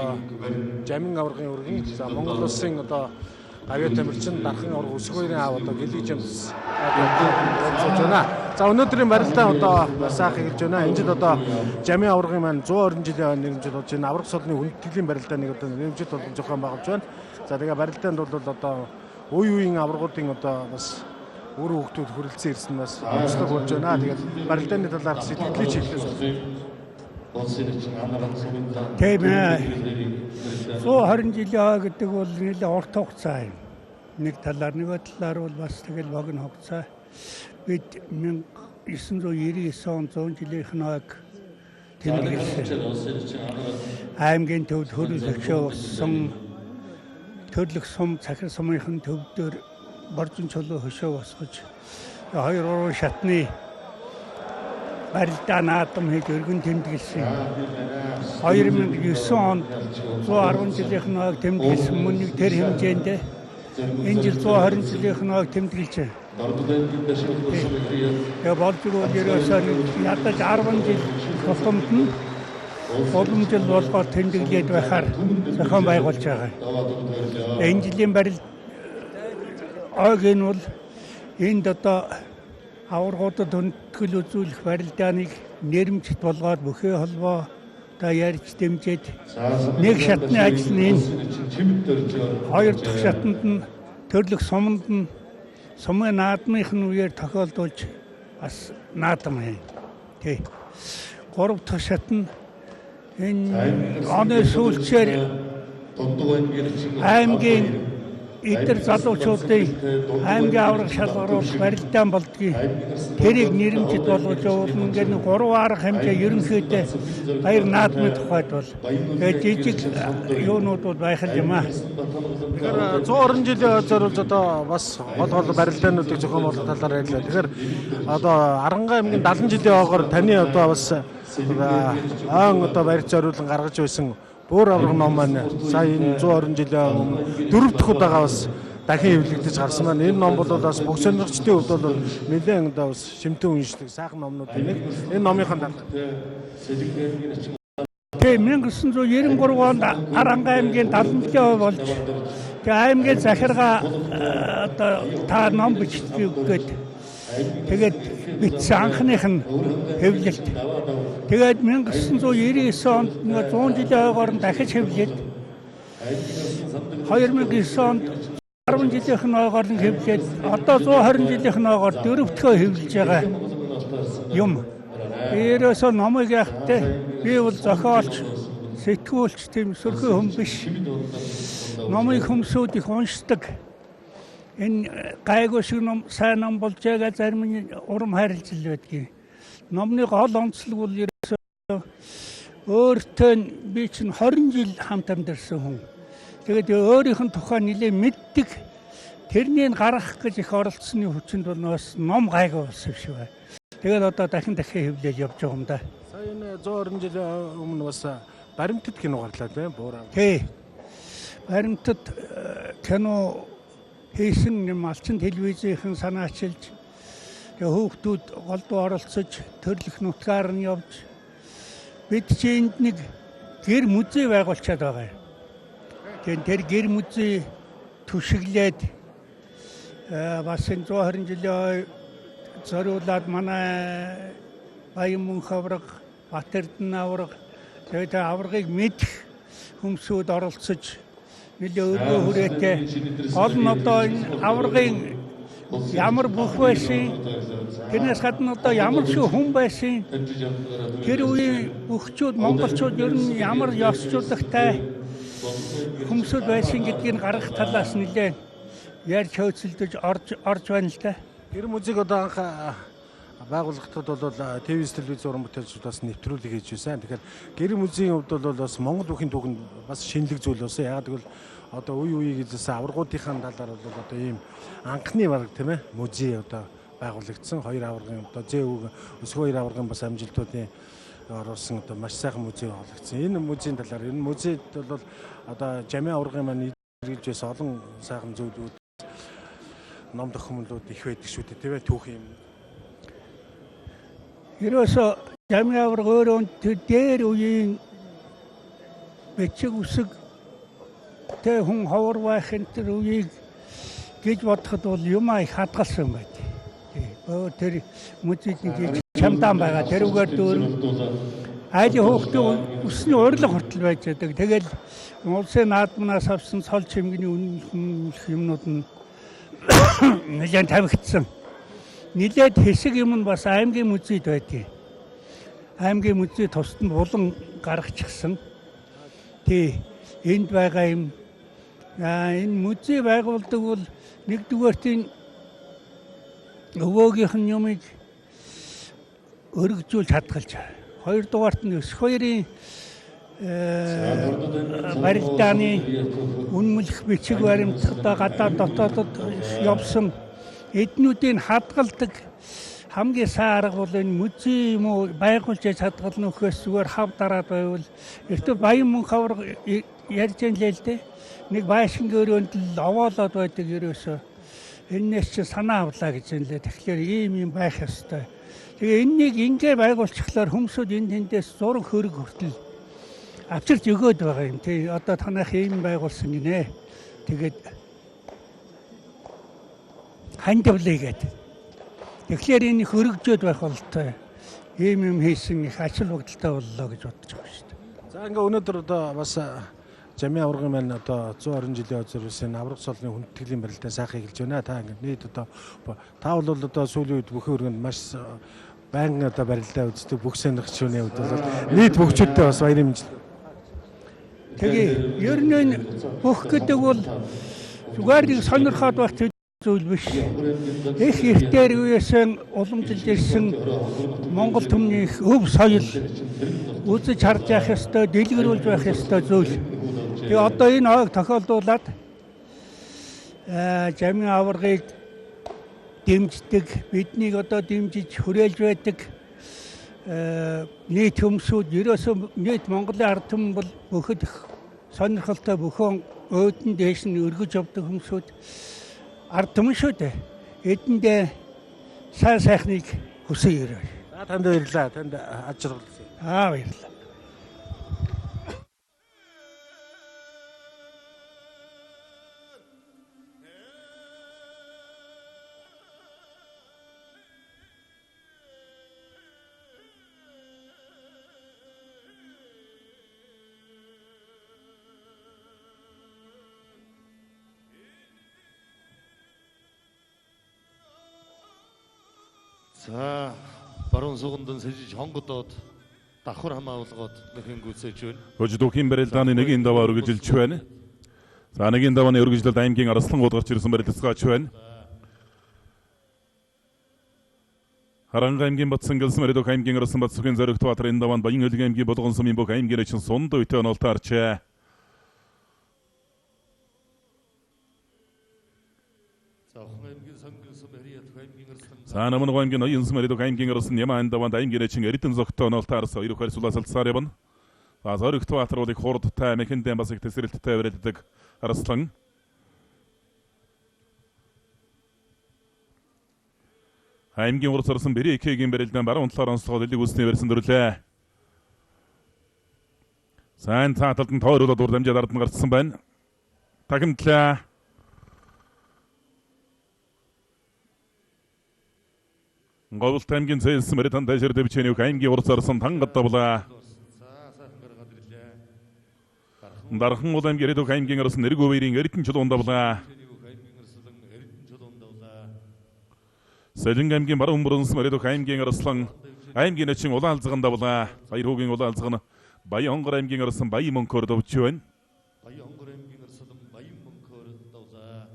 жамин аваргын өргөн за Монгол улсын одоо гавьяат тамирчин дархан аварга өсгөөний аав одоо гэлийг жамс одоо байна. За өнөөдрийн барилдаан одоо саах эхэлж байна. Энэ жил одоо жамин аваргын маань 120 жилийн нэрмжил болж энэ аварга цолны хүндэтгэлийн барилдааныг одоо нэрмжил болгон зохион байгуулж байна. За тэгээ барилдаанд бол одоо үе үеийн аваргуудын одоо бас өөр хүүхдүүд хүрэлцэн ирсэн бас онцлог болж байна. Тэгээд барилдааны талаарх сэтгэлийг хэлээс тийм ээ. 120 жилийн хойд гэдэг бол нэлээд урт хугацаа юм. Нэг талаар нөгөө талаар бол бас тэгэл богино хугацаа. Бид 1999 он 100 жилийнхэн хойд тэмдэглэсэн. Аймгийн төвд хөрөн зөвшөө болсон төрлөх сум захир сумынхын төвдөр боржин чулуу хөшөө босгож 2-3 шатны барилдаа наадам хийж өргөн тэмдэглэсэн. 2009 онд 110 жилийнхэн хойд тэмдэглэсэн мөн тэр хэмжээнд энэ жил 120 жилийнхэн хойд тэмдэглэж байна. Тэгээ болж байгаа ерөөсөө ядаж 10 жил тусламд нь уламжлал болгоод тэмдэглээд байхаар зохион байгуулж байгаа. Энэ жилийн барилд ойн бол энд одоо аваргуудад хүндэтгэл үзүүлэх барилдааныг нэрмжит болгоод бүхий холбоо одоо ярьж дэмжиж нэг шатны ажил нь энэ хоёр дахь шатанд нь төрлөх суманд нь сумын наадмынхын үеэр тохиолдуулж бас наадам хийнэ. Тэ. Гурав дахь шат нь энэ оны сүүлчээр аймгийн эдгээр залуучуудын аймгийн аварга шалгаруулах барилдаан болдгийг тэрийг нэрэмжит болгож явуулна. Ингээд 3 арга хэмжээ ерөнхийдөө баяр наадмын тухайд бол жижиг юунууд бол байх юм аа. Тэгэхээр 100 орон жилийн зориулж одоо бас гол барилдаануудыг зохион болгох талаар ярьлаа. Тэгэхээр одоо Аранга аймгийн 70 жилийн хоогоор таны одоо бас ойн одоо барилт зориулан гаргаж байсан Буур аварга ном маань сая энэ 100 орон жилийн өмнө 4 дахь удаага бас дахин хэвлэгдэж гарсан маань. Энэ ном бол бас бүх сонирхчдын хувьд бол нэлээд одоо бас шимтэн уншдаг сайхан номнуудын нэг. Энэ номынхаа талаар. Тэгээ 1993 онд Аранга аймгийн 70% болж тэгээ аймгийн захиргаа одоо та ном бичдэг гээд тэгээд бичсэн анхных нь хэвлэлт. Тэгээд 1999 онд 100 жилийн ойгоор нь дахиж хэвлээд 2009 онд 10 жилийнх нь ойгоор нь хэвлээд одоо 120 жилийнх нь ойгоор дөрөвдөө хэвлэж байгаа юм. Ерөөсөө номыг яахтай би бол зохиолч, сэтгүүлч тийм сөрхий хүн биш. Номыг хүмүүсүүд их уншдаг. Энэ гайгүй шиг ном сайн ном болж байгаа зарим нь урам хайрлал байдгийг. Номны гол онцлог бол ерөөсөө өөртөө би чинь 20 жил хамт амьдарсан хүн. Тэгээд өөрийнх нь тухай нэлээд мэддэг. Тэрнийг гаргах гэж их оролцсны хүчинд бол бас ном гайгүй болсон шиг байна. Тэгээд одоо дахин хэвлэл явж байгаа юм да. Сая энэ 120 жилийн өмнө бас баримтат кино гарлаа тийм Буур. Тий. Баримтат кино хийсэн юм алчин телевизийнхэн санаачилж тэгээ хүүхдүүд голдуу оролцож төрлөх нутгаар нь явж бид чи энд нэг гэр музей байгуулчаад байгаа юм. Тэгээд тэр гэр музей түшиглээд бас энэ 120 жилийн зориулаад манай Баян мөнх аварга, Батэрдэн аварга тэгээд аваргыг мэдэх хүмүүсүүд оролцож нэлээ өргөө хүрээтэй гол нь одоо энэ аваргын ямар бүх байсан тэрнээс гадна одоо ямар шиг хүн байсан тэр үеийн бүхчүүд монголчууд ер нь ямар ёсчуудагтай хүмүүсүүд байсан гэдгийг гаргах талаас нэлээ ярьж хөөцөлдөж орж байна л да. Гэр музейг одоо анх байгуулагдахад бол телевиз уран бүтээлчдээс нэвтрүүлэг хийж байсан. Тэгэхээр гэр музейн хувьд бол бас Монгол бүхийн түүхэнд бас шинэлэг зүйл болсон. Яг гэвэл одоо үе гэжсэн аваргуудынхаа талаар бол одоо ийм анхны бараг тийм ээ музей одоо байгуулагдсан. Хоёр аваргын одоо Зэвг өсгөө хоёр аваргын бас амжилтуудын оруулсан одоо маш сайхан музей байгуулагдсан. Энэ музейн талаар энэ музейд бол одоо Жамъян аваргын маань ирж байсан олон сайхан зүйлүүд ном документууд их байдаг шүү дээ тийм ээ түүх юм. Ерөөсөө Жамъян аварга өөрөө дээр үеийн бичиг үсэг тэ хүн ховор байх энэ төр үеийг гэж бодоход бол юм их хадгалсан байт. Тэр музейд нэг чамдаан байгаа. Тэрүүгээр дөөр айлын хөөхтөө өсний урилга хүртэл байж байдаг. Тэгэл улсын наадмнаас авсан цол чимгэний үнэлэх юмнууд нь нэлээд тавигдсан. Нэлээд хэсэг юм нь бас аймгийн музейд байдгийг. Аймгийн музей тусад нь булан гаргачихсан. Тий, энд байгаа юм. Энэ музей байгуулдаг бол нэгдүгээртийн өвөөгийнх нь юмыг өргөжүүлж хадгалж байгаа. Хоёрдугаарт нь өс хоёрын барилдааны үнэмлэх бичиг баримтад гадаад дотоодод явсан эднүүдийн хадгалдаг хамгийн сайн арга бол энэ музей юм уу байгуулж хадгална нөхөөс зүгээр хав дараад байвал эртөө Баян мөнх аварга ярьж байгаа л дээ. Нэг байшингийн өрөөнд л овоолоод байдаг ерөөсөө. Эннээс чи санаа авлаа гэж юм лээ. Тэгэхээр ийм байх ёстой. Тэгээ энэнийг ингээ байгуулчихлаар хүмүүсүүд энэ тэндээс зураг хөрөг хүртэл авчирч өгөөд байгаа юм. Тий одоо танах ийм байгуулсан гинэ. Тэгээд хандивлыгээд. Тэгэхээр энэ хөрөгжөөд байх болтой. Ийм юм хийсэн их ачаал бүгдэлтэй боллоо гэж бодож байгаа шүү дээ. За ингээ өнөөдөр одоо бас Жамъян аваргын маань одоо 120 жилийн өдрөөс аварга цолны хүндэтгэлийн барилдаан сайхан эхэлж байна. Та ингээ нийт одоо та бол одоо сүүлийн үед бүхэн өргөнд маш байнгын одоо барилдаа үздэг бүх сонирхчны хувьд бол нийт бүгчүүдтэй бас баярын мэндэл. Тэгээ ер нь бүх гэдэг бол зүгээр нэг сонирхоод байх зүйл биш. Их эртээр үеэсэн уламжилж ирсэн Монгол түмний өв соёл үзэж харж явах ёстой, дэлгэрүүлж байх ёстой зүйл. Тэгээ одоо энэ ойг тохиолдуулаад Жамъян аваргыг дэмждэг, биднийг одоо дэмжиж хүрээлж байдаг нийт хүмүүсүүд ерөөсөө нийт Монголын ард түмэн бол бүхэд их сонирхолтой бүхэн өөдөн дээш нь өргөж явдаг хүмүүсүүд ард түмэн шүү дээ. Эдэндээ сайн сайхныг хүсье өрөө. Танд баярлалаа. Танд аж жаргал. Баярлалаа. За баруун сугандын сэжиж хонгодоод давхар хамаалгоод нэхэн гүйцээж байна. Өждөөхийн барилдааны нэгийн даваа өргөжилж байна. За нэгийн давааны өргөжлөлд аймгийн Арслангууд гарч ирсэн барилдасгаач байна. Харанга аймгийн Батсангалсан мөрөдөх аймгийн Арслан Батсугийн зоригт баатар энэ даваанд Баян Хөлгийн аймгийн Болгон сумын бүх аймгийн эчин сунд үйтэн олтаарчээ. За намын аймгийн Оюнсан мөрөдөх аймгийн Арслан Ямаан даваанд аймгийн эчин эрдэн зогтон олтаарсаа ирэх харьцуулаас алцаар явна. За зоригт баатар улыг хурдтай мэхэндэн бас их тесрэлттэй барилдаг Арслан. Аймгийн урд сарсан Бэрээкгийн барилдаан баруун талаар онцлогоо дэлэг үсний барьсан дөрлөө. Сайн цааталд нь тойруулаад ур дамжаад ард нь гарцсан байна. Тагимтлаа. Говьлт аймгийн зээлсэн мөрөдөн дайшир дэвчээний аймгийн урд сарсан тангад давлаа. Дархан уул аймгийн дэвчээний аймгийн арсан нэргүүвэрийн эрдэн чулуун давлаа. Сэлэн аймгийн баруун бүрэнс мөрөдөх аймгийн Арслан аймгийн эчин улаалзган давлаа. Баяр хүүгийн улаалзган Баян хонгор аймгийн Арслан Баян мөнхөр давж байна. Баян хонгор аймгийн Арслан Баян мөнхөр давлаа.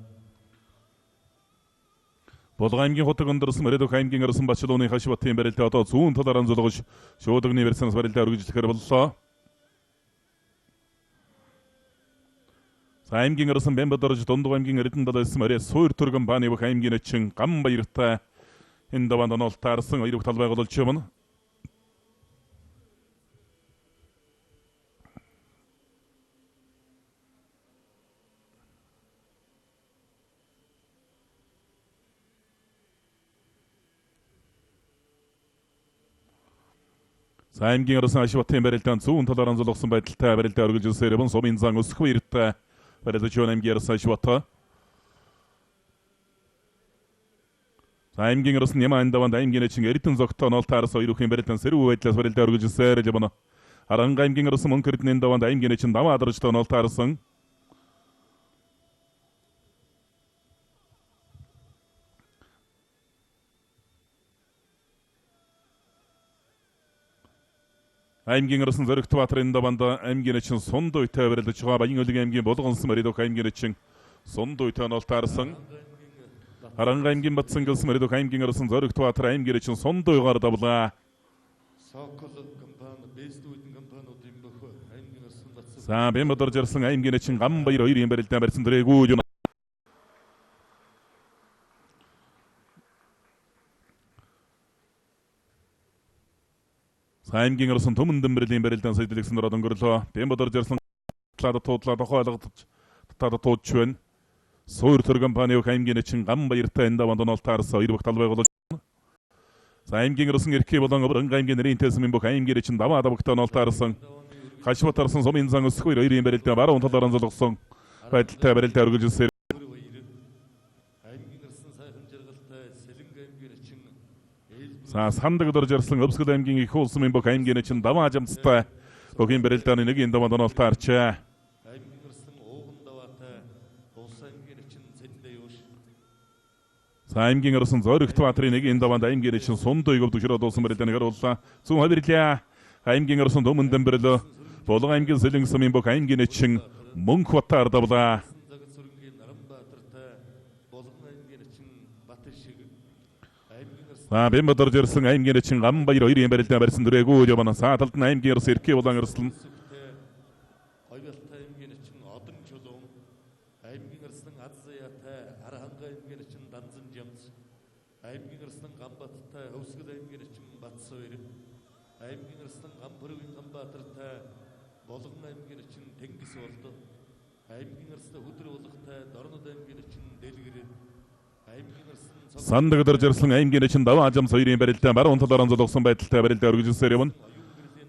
Болгон аймгийн хотог өндөрс мөрөдөх аймгийн Арслан Бачлууны хашбатын барилдаа одоо зүүн талаар зулгож шуудагны версэнс барилдаа өргөжлөхөр боллоо. Аймгийн Арслан Бэмбэдорж Дундуг аймгийн Эрдэнэ далайсан мөрөө суур төргөн бааны бүх аймгийн эчин гам баяртай энэ даваанд онолтаарсан хоёрог талбай голж юмна. Аймгийн Арслан хашбатын барилдаанд зүүн талаар зулгсан байдалтай барилдаа өргөжлөсөөр явна. Сумын зан өсөх баяртай барилдаа аймгийн Арслан хашбата. Аймгийн Арслан Ямаан даваанд аймгийн эчин эрдэн зогтоо нолтаарс хоёрын барилдаан сэрүү байдлаас барилдаа өргөжлөсөөр явна. Харанга аймгийн Арслан мөнхөрдний даваанд аймгийн эчин даваа дарж нолтаарсан. Аймгийн Арслан зоригт баатарын даваанд аймгийн эчин сунд үйтэй барилдаж байгаа Баян Хөлгийн аймгийн Болгонсон мөрөдөх аймгийн эчин сунд үйтэй нолтаарсан. Харанга аймгийн Батсангалсан мөрөдөх аймгийн Арслан зоригт баатар аймгийн эчин сунд үйгээр давлаа. За Бэмбэдорж Арслан аймгийн эчин гам баяр хоёрын барилдаан барьсан дөрэгүү. Аймгийн Арслан төмөн дэврэлийн барилдаан сайдлагсан дөрөд өнгөрлөө. Бэмбэдорж Арслан талаад туудлаа тохиолгож татаад туудж байна. Суур төргөн компани аймгийн эчин гам баяртай энэ даваанд онолтаарс хоёр бүх талбай голж. Аймгийн Арслан эрхээ болон Аварга аймгийн нэрийн тэсмийн бүх аймгийн эчин даваа давагтай онолтаарсан. Хашбат Арслан сумын зан өсөх хоёр хоёрын барилдаан баруун талаар зулгсан байдалтай барилдаа өргөжлөсөөр. За сандаг дорж Арслан Өвсгөл аймгийн их улсын бүх аймгийн эчин даваа жамцтай бүгийн барилдааны нэгийн даваанд онолтаарчаа. Аймгийн Арслан ууган даваатай улс аймгийн эчин цэндээ юуш. За аймгийн Арслан зоригт баатарын нэгийн даваанд аймгийн эчин сундыг өвдөшрөө дуусан барилдааныг харууллаа. Зүүн хавирлаа. Аймгийн Арслан төмөн дэврэрлөө. Болгон аймгийн Сэлэн сумын бүх аймгийн эчин мөнх батаар давлаа. За бэмбэдэр жирсэн аймгийн чин гам баяр хоёрын барилдаан барьсан дүрээгүй явна. За талд нь аймгийн ерс эрхээ болон ерслэн. Ойволтой аймгийн чин одон чулуун. Аймгийн ерсэн аззаяатай арханга аймгийн чин данзан жамц. Аймгийн ерсэн гамбаттай өвсгөл аймгийн чин батсойр. Аймгийн ерсэн гамбөргийн гамбатартай болгон аймгийн чин тэнгис болдо. Аймгийн ерсэн өдөр болготой дорнод аймгийн чин дэлгэр. Аймгийн ерсэн Сандагдар жирсэн аймгийн чин ДАВАА жамц хоёрын барилдаан баруун талаараа золгосон байдалтай барилдаа өргөжлөсөөр явна.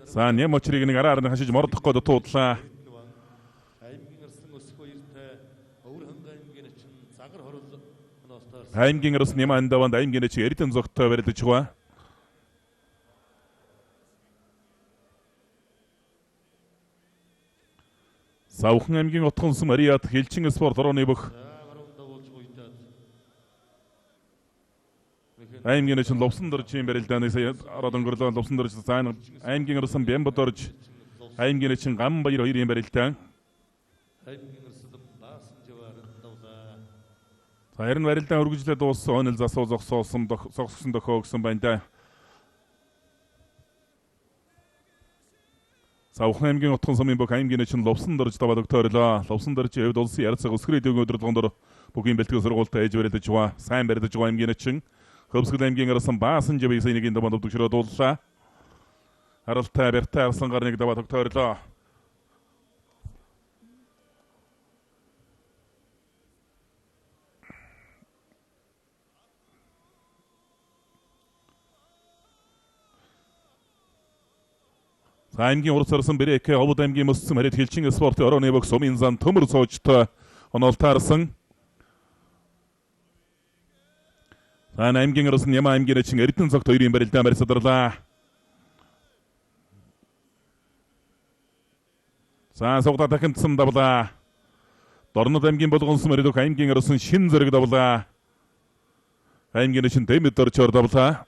За нэм очрыг нэг араар нь хашиж мордох гээд туудлаа. аймгийн ерсэн өсөх хоёртай өвөр ханга аймгийн чин загар хорол оноостоор Аймгийн ерс нэм андаванд аймгийн чин эрдэн зогттой барилдаж байгаа. Савхан аймгийн утгансан Мариат Хэлчин спорт орооны бүх аймгийн чин ловсон дөржийн барилдааны ороод өнгөрлөө ловсон дөрж заан аймгийн ерсэн бэмбэдэрж аймгийн чин гам баяр хоёрын барилдаан. аймгийн ерсэн баасан жаваар давлаа. Харин барилдаан өргөжлөд дууссан онол засуу зогсоосон дохоо гэсэн байна да. Савхан аймгийн утган сумын бүх аймгийн чин ловсон дөрж даваад өгтөөрлөө. Ловсон дөржийн хувьд улсын ярцаг өсгөрийн дэвгийн өдрөлгөөндөр бүгийн бэлтгэл сургуультай ээж барилдаж байгаа. Сайн барилдаж байгаа аймгийн чин Хөвсгөл аймгийн арсан баасан жавын сэнийг даваад өгдөгчрөө дууллаа. Харалтай барьтай арсан гарныг даваад өгтөөрлөө. Аймгийн урд сарсан бэрээкэ Овод аймгийн мөссөн харит Хэлчин спортын орооны бүх сумын зан төмөр цоочтой оноолтаарсан. Хан аймгийн арсан Яма аймгийн чин эрдэн цогт хоёрын барилдаан барьсадарлаа. За согда дахинтсан давлаа. Дорнод аймгийн болгонсон мөрөдөх аймгийн арсан шин зэрэг давлаа. Аймгийн чин дэмэдэр чор давлаа.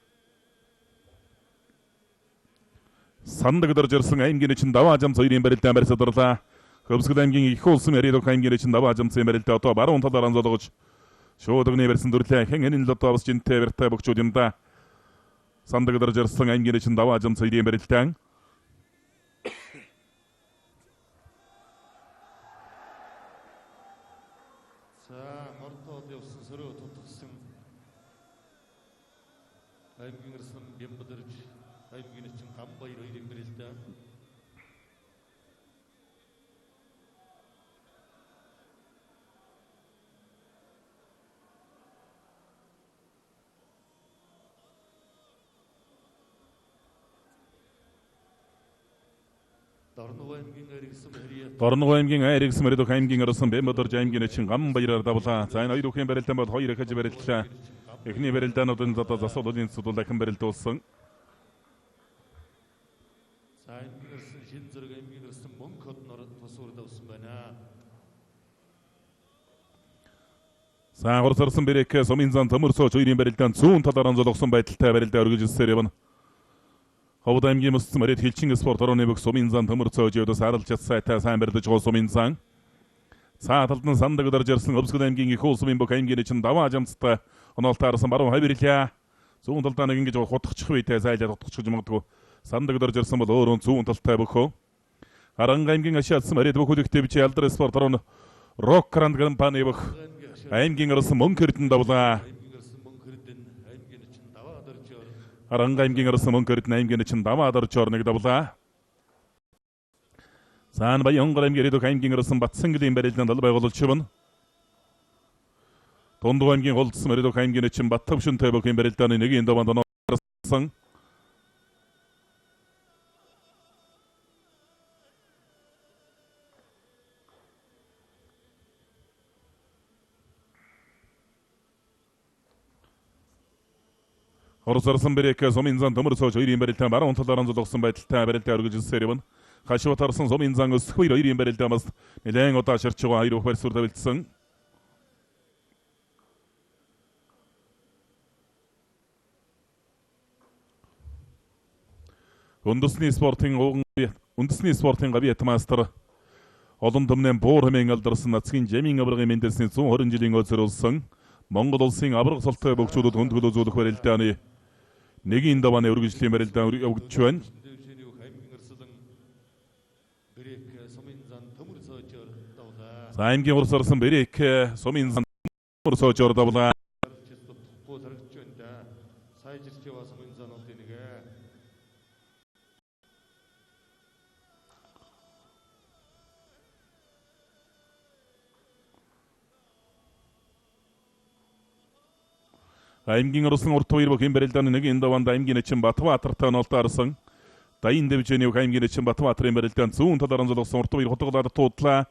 Сандагдар жирсэн аймгийн чин ДАВАА жамц хоёрын барилдаан барьсадарлаа. Хөвсгөл аймгийн их улсын мөрөдөх аймгийн чин ДАВАА жамцын барилдаа одоо баруун талаараа золгож шууд өгний барьсан дүрлээ хэн энэ лото бас жинтэй барьтай бөгчүүд юм да. Сандагдар жирсэн аймгийн чин ДАВАА жамц хоёрын барилдаан. За мордод явсан сөрөө тутгсан аймгийн ерсэн бэмбэдэрж аймгийн чин гам баяр хоёрын барилдаан. Дорнов аймгийн айрэгс мөрөдөх аймгийн арсан бэмбэдэрж аймгийн чин гам баяраар давлаа. За энэ хоёр бүхэн барилдаан бол хоёр ихэж барилдлаа. Эхний барилдаануудын одоо засварлын судал дахин барилдуулсан. За аймгийн ерсэн шин зэрэг аймгийн ерсэн мөнгө хотноор тусуур давсан байна. За хурцарсан бэрээкэ сумын зан төмөр сууч хоёрын барилдаан зүүн талаараа золгосон байдалтай барилдаа өргөжлөсөөр явна. Овод аймгийн мөссөн мөрөд Хэлчин спорт орооны бүх сумын зан төмөр сууч явдас харалж чадсайтай сайн барилдаж байгаа сумын зан. За талд нь сандагдар жирсэн Өвсгөл аймгийн их улсын бүх аймгийн чин ДАВАА жамцтай оноолтаарсан баруун хавирлаа. Зүүн талдаа нэг ингэж хутгачих үйтэй зайлаад хутгачих магадгүй. Сандагдар жирсэн бол өөрөө зүүн талтай бөхөө. Харанга аймгийн ашиалсан мөрөд бүх үлэгтэй бич алдар спорт орооны Рок Гранд компани бүх аймгийн арсан мөнгө хэрдэн давлаа. Харанга аймгийн арсан мөнгө хэрдэн аймгийн чин ДАВАА дорж орныг давлаа. Сан Баянгол аймгийн аймгийн арсан Батсанглийн барилдаанд аль байгуулалт шивэн. Тондоо аймгийн голдсон мөрөдөх аймгийн чин Баттамшинтэй бүх барилдааны нэгийн даваанд оноорсон. Оросарсан бэрээкэ сумын зан төмөр сууч хоёрын барилдаан баруун талаараа золгосон байдалтай барилдаа өргөжлөсөөр явна. Хашватарсан сумын зан өсөх хоёрын барилдаан бас нэлээд удаа ширч байгаа хоёр бүх барьсуур тавилдсан. Үндэсний спортын гавьяат мастер олон төмнэн Буур Н.Жамъян алдарсан нацгийн жамийн аваргын мэндэлсний 120 жилийн өөсөр улсан Монгол улсын аварга султай бөгчүүдэд хүндэтгэл үзүүлэх барилдааны Нэгийн давааны үргэлжлэлийн барилдаан явагдаж байна. За аймгийн урс орсон Бэрек сумын зан төмөр сууж ордовлаа. аймгийн орсон урт хоёр бүхэн барилдааны нэгийн даваанд аймгийн эчин Батбаатартай нолтаарсан. Дайн дэвжээний аймгийн эчин Батбаатарын барилдаан зүүн талаараа зулгасан урт хоёр хотголоор туудлаа.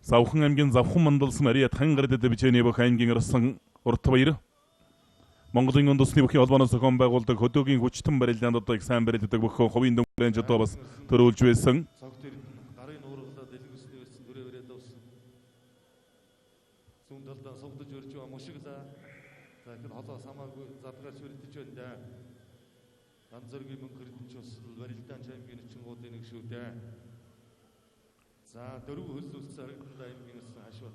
Савхан аймгийн Завхан мэндэлсний Мариат хангарды дэвжээний аймгийн орсон урт хоёр Монголын үндэсний бүхий холбооноос зохион байгуулдаг хөдөөгийн хүчтэн барилдаанд одоо их сайн барилддаг бүхэн хувийн дүнгийн жоо бас төрүүлж байсан. Талдан сувдаж өрж байгаа мушиглаа. За ихэд холоо самаагүй задгаар шүрдэж байна. Ганц зөргийн мөнгө хөрдөнч бас барилдаан аймгийн эчингуудын нэг шүү дээ. За дөрөв хөлсөлсөн харагдана аймгийн өссөн хашбат.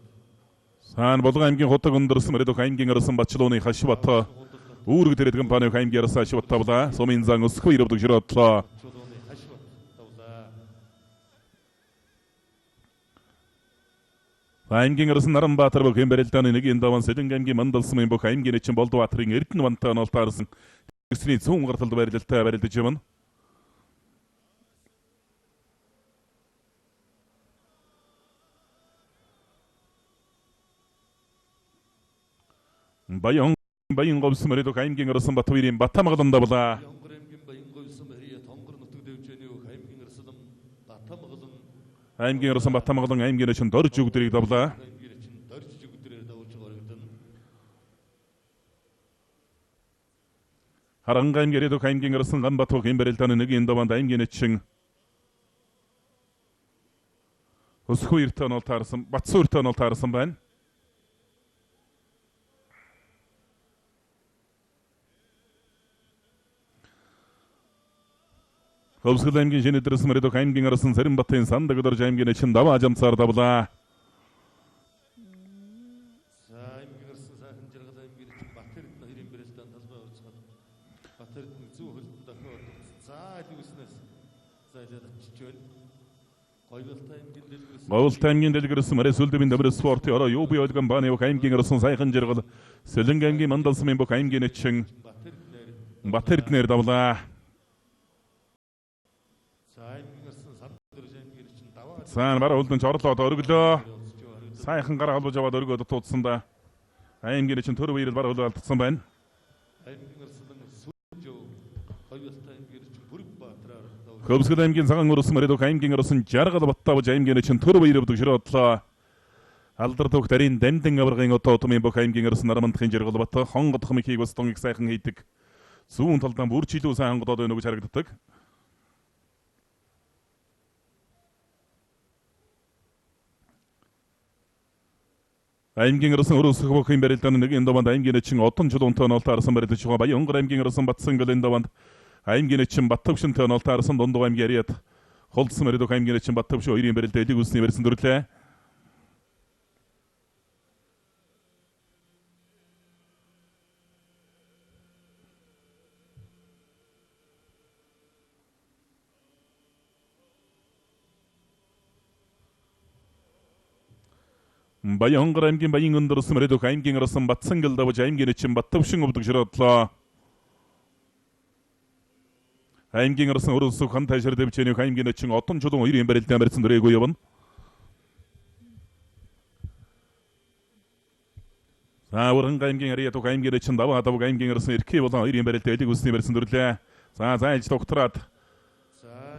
Саан Болгон аймгийн худаг өндөрсөн мөрөдөх аймгийн орсон Бачлууны хашбат. Үүрэг дээрд компани аймгийн орсон хашбат тавлаа. Сумын зан өсгөө ирвдэг широодлоо. аймгийн орсон Наранбаатар бүхэн барилдааны нэгийн даван Сэлэнг аймгийн мэндэлсний бүх аймгийн эчин Болдбаатарын Эрдэнэ вантай нолтаарсан мэндэлсний зүүн гарталд барилдалтай барилдаж байна. Баян говьсон мөрөдөх аймгийн орсон Батбаатарын Батамгалан давлаа. аймгийн орсон Батамгалан аймгийн эчин Дорж өгдрийг давлаа. Харанга аймгийн эрэдөх аймгийн орсон Ганбат бүхэн барилдааны нэгийн даваанд аймгийн эчин Өсхүүртэй нолтаарсан Батсууртай нолтаарсан байна. Хөвсгөл аймгийн Шинэдрэс мөрөдөх аймгийн орсон Саринбатын Сандагдорж аймгийн эчин ДАВАА жамцаар давлаа. За аймгийн орсон сайхан жаргал аймгийн эчин Батэрд хоёрын барилдаан талбай урьдчилсан. Батэрд зүү хөлтөнд дохиод за илүүснээс зайлаад очиж байна. Говьлт аймгийн дэлгэрс мөрөс үлдэвийн дэвэр спортын ороо юу бий ойлгон бааны бүх аймгийн орсон сайхан жаргал Сэлэнг аймгийн мэндэлсний бүх аймгийн эчин Батэрд нэр давлаа. Сайн бараа үлдэн чорлоод өргөлөө. Сайхан гараа холбож аваад өргөөд туудсан да. Аймгийн эчин төр үеэр бараа алдсан байна. Хөвсгөл аймгийн цагаан өрсөн мөрөдөх аймгийн орсон жаргал баттавж аймгийн эчин төр үеэр өвдөг широодлоо. Алдар төвх дарийн дандин аваргын отоо утмын бүх аймгийн орсон Нарамандахын жаргал бат хонгодох мөхийг бас тонгийг сайхан хийдэг. Зүүн талдан бүрчилүү сайн хонгодоод байна гэж харагддаг. аймгийн орсон өрөөсөх бүхэн барилдааны нэгийн даваанд аймгийн эчин Одон чулуунтай нолтаарсан барилдаж байгаа. Баянгор аймгийн орсон Батсангалын даваанд аймгийн эчин Баттавшинтай нолтаарсан Дундуг аймгийн Ариат Холдсон мөрөдөх аймгийн эчин Баттавш хоёрын барилдаа элэг үсний барьсан дүрлээ. Баянгор аймгийн Баян өндөрсөн мөрөдөх аймгийн орсон Батсангал давж аймгийн эчин Баттавшин өвдөг широодлоо. аймгийн орсон өрөөсөх хан тайшир дэвчээний аймгийн эчин Одон чулуун хоёрын барилдаан барьсан дөрөөгөө явна. Аварга аймгийн Ариат аймгийн эчин ДАВАА давг аймгийн орсон Эрхий болон хоёрын барилдаа элэг үсний барьсан дүрлээ. За зайлж докторат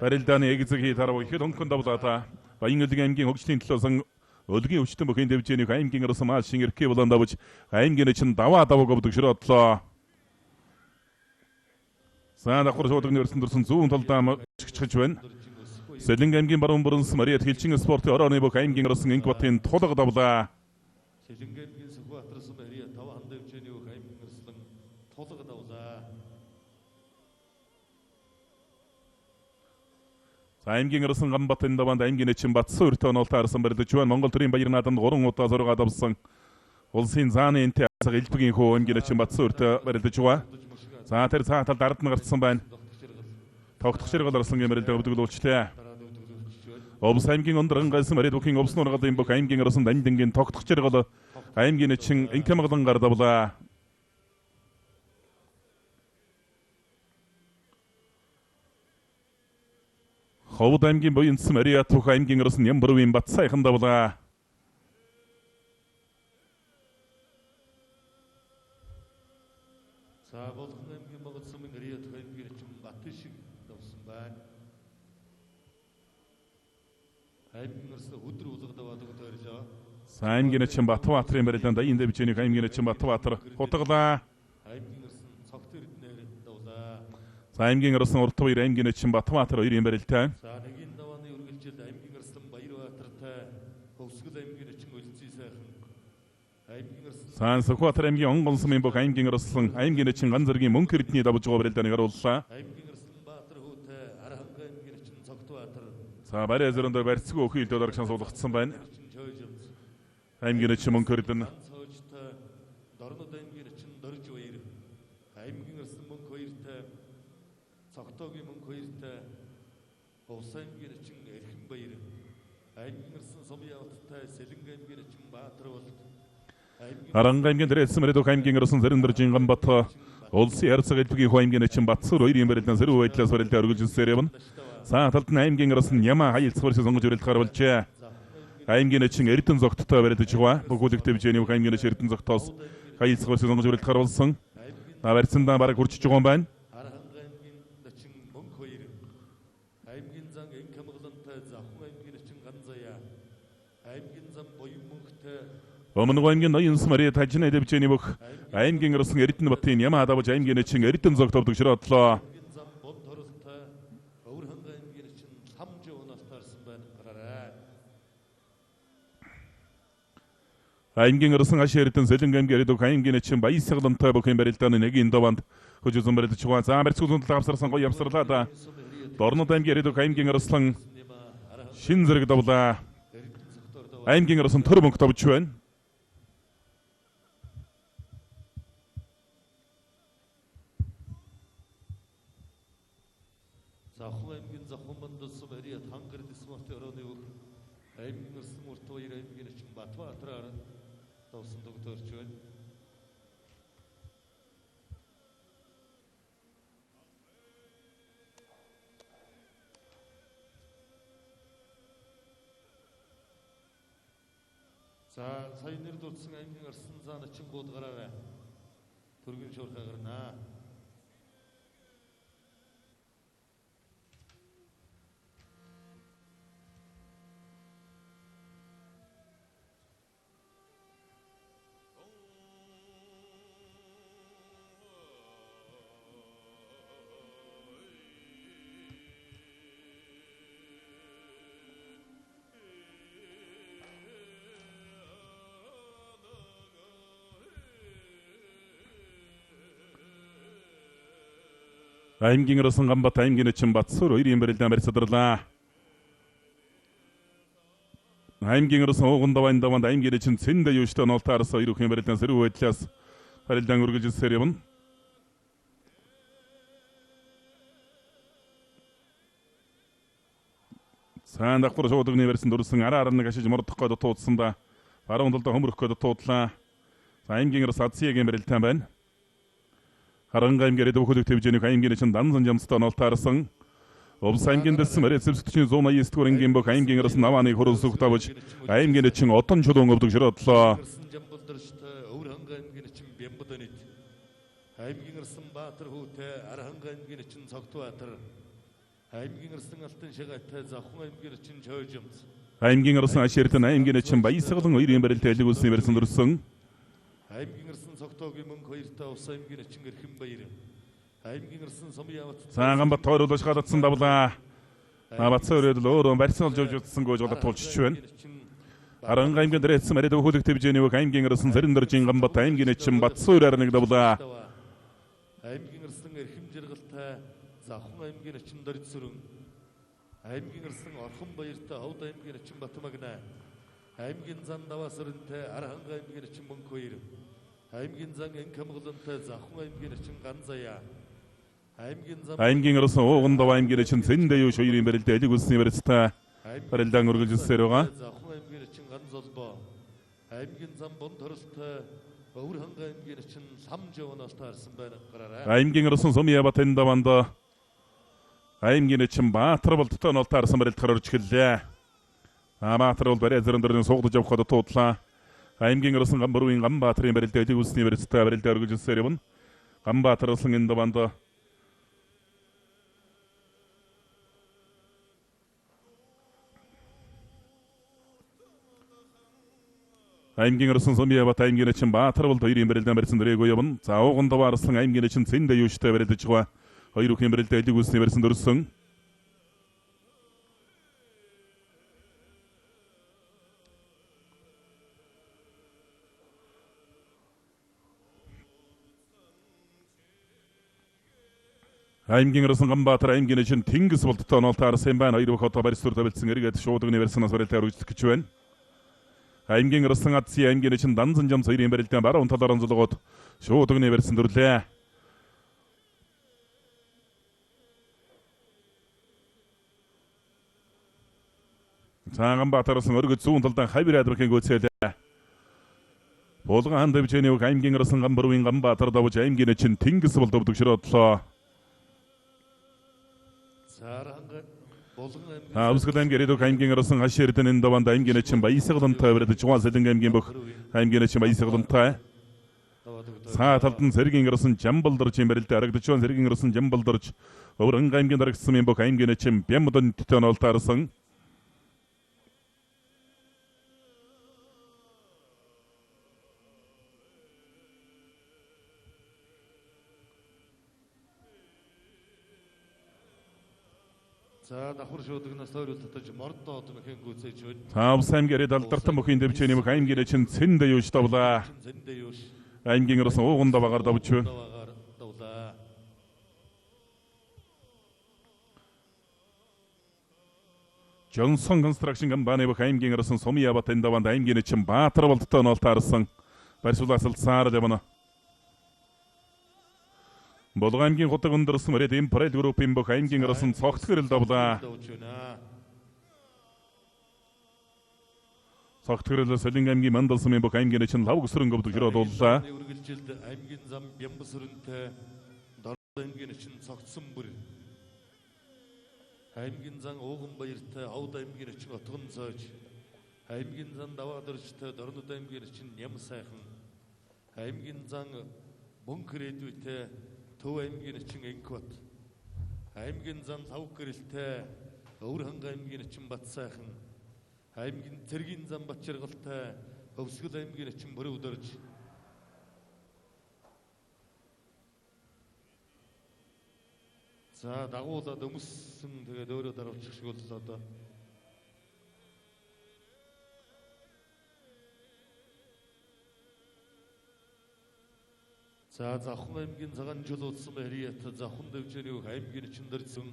барилдааны эгзэг хий тарав ихэд өнгөн давлаа. Баян аймгийн хөгжлийн төлөөсөн Өлгийн өвчтөн бүхэн дэвжээний аймгийн орсон маш шин Эрхий болон давж аймгийн эчин ДАВАА давг өвдөг широодлоо. За давхар шууд өрсөн дурсан зүүн талдаа чигчж байна. Сэлэнг аймгийн баруун бүрэнс Мариат хэлчин спортын орооны бүх аймгийн орсон Инкбатын тулга давлаа. Сэлэнг аймгийн Сүхбаатарсан Мариат тав ханд дэвжээний бүх аймгийн орсон тулга давлаа. аймгийн орсон Ганбатын даваанд аймгийн эчин Батсууртай нолтаарсан барилдаж байна. Монгол төрийн баяр наадамд 3 удаа зураг авсан Улсын зааны энтэй асаг элбэгийн хөө аймгийн ачин Батсуурт барилдаж байгаа. За тэр цаа талд ард нь гарцсан байна. Тогтох ширгэл орсон гэмэрэлд өвдөглүүлчлээ. Обс аймгийн өндөр гайсан барид бүхийн обс нургалын бүх аймгийн орсон данидингийн тогтох ширгэл аймгийн ачин инкэмглан гардавлаа. Ховд аймгийн буянсан Мариат бүх аймгийн орсон Ямбрын бат сайхан давлаа. За болгон аймгийн богдсон Мариат аймгийн ачин бат шиг давсан байна. Аймгийн орсон өдөр улгадаваад өгдөрлөө. За аймгийн ачин Батбаатарын барилдаанд аян дэвжэнийг аймгийн ачин Батбаатар хутгалаа. Аймгийн орсон цогт эрднээр давлаа. За аймгийн орсон урт баяр аймгийн ачин Батбаатар 2-ийн барилдаан. За нэгийн давааны үргэлжил аймгийн орсон Баярбаатартай Хөвсгөл аймгийн ачин Өлций сайхан. Аймгийн орсон Сан Сүхбаатар аймгийн Онгонсмын бүх аймгийн орсон аймгийн ачин Ганзаргийн мөнх эрдний давж байгаа барилдааныг харууллаа. аймгийн орсон Баатар хөөтэй Арханга аймгийн ачин Цогтбаатар. За барай зөрөндөө барьцгүй өхөөлд дарагшан суулгацсан байна. Аймгийн ачин мөнх эрдэн Цоочтой Дорнод аймгийн ачин Дорж баяр. Аймгийн орсон мөнх хоёртай Цогтоогийн мөнх хоёртай Увс аймгийн ачин Эрхэн баяр. Аймгийн орсон Сумьяавттай Сэлэнг аймгийн ачин Баатар болт. Аранга аймгийн Дрэсэн мөрөдөх аймгийн орсон Зэрэндэр Жингамбат улсын харьцаг элбэгийн хөө аймгийн ачин Батсуур 2-ийн барилдаан зэрэг байдлаас барилдаа өргөжлөсөөр явна. За талд нь аймгийн орсон Яма хаялцгаар сонгож барилдах харуулжээ. Аймгийн ачин Эрдэнэ зогттой барилдаж байгаа. Бүгүүлэг дэвжээний бүх аймгийн ачин Эрдэнэ зогтоос хаялцгаар сонгож барилдах харуулсан. Барьцандаа бараг хүрчиж байгаа юм байна. Арханга аймгийн ачин мөнх хоёр. Аймгийн зан Энкамглантай Завхан аймгийн ачин Ганзая. Аймгийн зан Буян мөнхтэй Өмнө аймгийн Ноёнс Мариат хажны дэвжээний бүх аймгийн орсон Эрдэнэ батын Яма давж аймгийн ачин Эрдэнэ зогтовдөг широодлоо. аймгийн зан Бод хоролтой Өвөрханга аймгийн ачин Самж уналтаарсан байна. Гараарай. Аймгийн орсон Аш Эрдэнэ Сэлэнг аймгийн Эрдэнэ аймгийн ачин Баясгалантай бүх барилдааны нэгийн даванд хөжүүлсэн барилдаж байгаа. За барьцгүй талд авсарсан гоё явсарлаа да. Дорнод аймгийн Эрдэнэ аймгийн орсон шин зэрэг давлаа. Аймгийн орсон төр мөнх давж байна. Завхан аймгийн Завхан мандас Мариат хангар дисмарт өрөөний бүх аймгийн орсон урт баяр аймгийн ачин Батбаатараар давсан докторч байна. За сая нэр дурдсан аймгийн орсон зан ачин бууд гараарай. Төргөн шуурхай гарнаа. Аймгийн орсон Гамбат аймгийн ачин Батсуур 2-ийн барилдаан барьцадралаа. Аймгийн орсон Ууган даваан даванд аймгийн ачин Цэндэ юуштай нолтаарс 2-ийн барилдаан зэрэг байдлаас барилдаан үргэлжилсээр явна. Сан давхар шуудны барьсан дурсан араар нэг ашиж мордох гээд дутуудсан да. Баруун талд хөмрөх гээд дутуудлаа. Аймгийн орс Азиягийн барилдаан байна. Харанга аймгийн Эрдэнэ бүхэлдэх дэвжээний аймгийн ачин Дансан жамстай нолтаарсан. Увс аймгийн дэсэн Мариат сэвсгчийн 189 дугаар ангийн бүх аймгийн арас навааны хөрөлсөх тавж аймгийн ачин отон чулуун өвдөг широодлоо. Өвөрханга аймгийн ачин Бямбаданит. Аймгийн арсан Баатар хүүтэй Арханга аймгийн ачин Цогтбаатар. Аймгийн арсан Алтан шагаатай Завхан аймгийн ачин Чойжимц. Аймгийн арсан Аширтан аймгийн ачин Баясгалан 2-ийн барилтаа илгүүлсэн барьсан дурсан. Аймгийн арсан Цогтоогийн мөнх 2-та Ус аймгийн ачин Эрхэн баяр. Аймгийн арсан Сумьяавт. Саангамбат тойруулж гадатсан давлаа. Бацаа өрөөдөл өөрөө барьцаалж явж утсан гойж гадаад тулчж байна. Аранга аймгийн дрэсэн Мариат бүхэлдэх дэвжээний бүх аймгийн арсан Зэрэндэр Жингамбат аймгийн ачин Батсуураар нэг давлаа. Аймгийн арсан Эрхэм жаргалтай Завхан аймгийн ачин Дордсүрэн. Аймгийн арсан Орхон баяртай Ховд аймгийн ачин Батмагна. аймгийн зан даваасрынтай Арханга аймгийн эчин Мөнх 2, аймгийн зан Энкамгалантай Завхан аймгийн эчин Ганзаяа, аймгийн оросон уугандав аймгийн эчин Цэндэюш хоёрын барилдаа элэг үлсний барилдаа барилдаан үргэлжилсээр байгаа. Завхан аймгийн эчин Ганзолбоо, аймгийн зан Бонторолтой Өвөрханга аймгийн эчин Самжавналтай арсан байна гараарай. аймгийн оросон Сумьябат Эндаванд аймгийн эчин Баатарвалдтай нолтой арсан барилдахаар орж эхэллээ. Баатарвал барай зэрэндэрийн суугдаж явхад туудлаа. аймгийн оросон Гамбаруугийн Гамбаатарын барилдаа элэг үлсний барилдаа барилдаа үргэлжилсээр явна. Гамбаатар оросон Эндаванд аймгийн оросон Сумьябат аймгийн эчин Баатарвалд хоёрын барилдаан барьсан дөрөөгөө явна. За уугандав арслан аймгийн эчин Цэндэюштэй барилдаж байгаа. Хоёр бүхэн барилдаа элэг үлсний барьсан дөрсөн. аймгийн оросон Гамбаатар аймгийн эчин Тэнгис болдтой нолтой арсан байна. Хоёр бүх одоо барьс төрөд тавилсан эргээд шуудны барьснаас барилдаа үргэлжлэх гэж байна. аймгийн оросон Адси аймгийн эчин Данзанжам хоёрын барилдаан баруун талаар онцлогоод шуудны барьсан төрлөө. Гамбаатар оросон өргөд зүүн талдан хавираад бүхэн гүйцээлээ. Булган ханд дэвжээний үг аймгийн оросон Гамбаруугийн Гамбаатар давж аймгийн эчин Тэнгис болдог широодлоо. Авсгал аймгийн редок аймгийн оросон Хаширдэн Эндаванд аймгийн эчин Баясгалантай барилдаж Жуан Сэлэнг аймгийн бүх аймгийн эчин Баясгалантай. Цаа талдан Сэргийн оросон Жамбалдарчийн барилдаа харагдаж байна. Сэргийн оросон Жамбалдарч Өвөрханга аймгийн дарагдсан бүх аймгийн эчин Бямдонтой нолтой арсан. За давхар шуудагнаас тойрол татаж мордоо одмөхийн гүйцээж байна. Авс аймгийн red алдарсан бүхийн дэвчээний бүх аймгийн эчин Цэндэюш давлаа. аймгийн оросон уугандав агаар давж байна. Johnson Construction компани бүх аймгийн оросон Сумьябат Эндаванд аймгийн эчин Баатарвалдтай нолтой арсан барьсуулаасалцаар явна. Булган аймгийн хотог өндөрсөн Red Imperial Group-ийн бүх аймгийн оросон цогц гэрэл давлаа. Цогц гэрэл Солин аймгийн Мэндэлсний бүх аймгийн эчин лав гүсрэн говд хөрөөллаа. Үргэлжилд аймгийн зам Бямбасрынтай Дорд аймгийн эчин цогцсон бүр. аймгийн зан Ууган баяртай Авд аймгийн эчин Отгон цоож. аймгийн зан Даваадэрчтэй Дорнод аймгийн эчин Ням сайхан. аймгийн зан Мөнх редвитэй Төв аймгийн эчин Энкбат, аймгийн зан Лав гэрэлтэй Өвөрханга аймгийн эчин Бат сайхан, аймгийн Цэргийн зан Батчиргалтай Өвсгөл аймгийн эчин Бүрөвдөрж, за дагуулад өмссөн тэгээд өөрөө даравчих шиг бол одоо за Завхан аймгийн цагаан жолоодсон Харият Завхан дэвжээний үг аймгийн эчин дэрсэн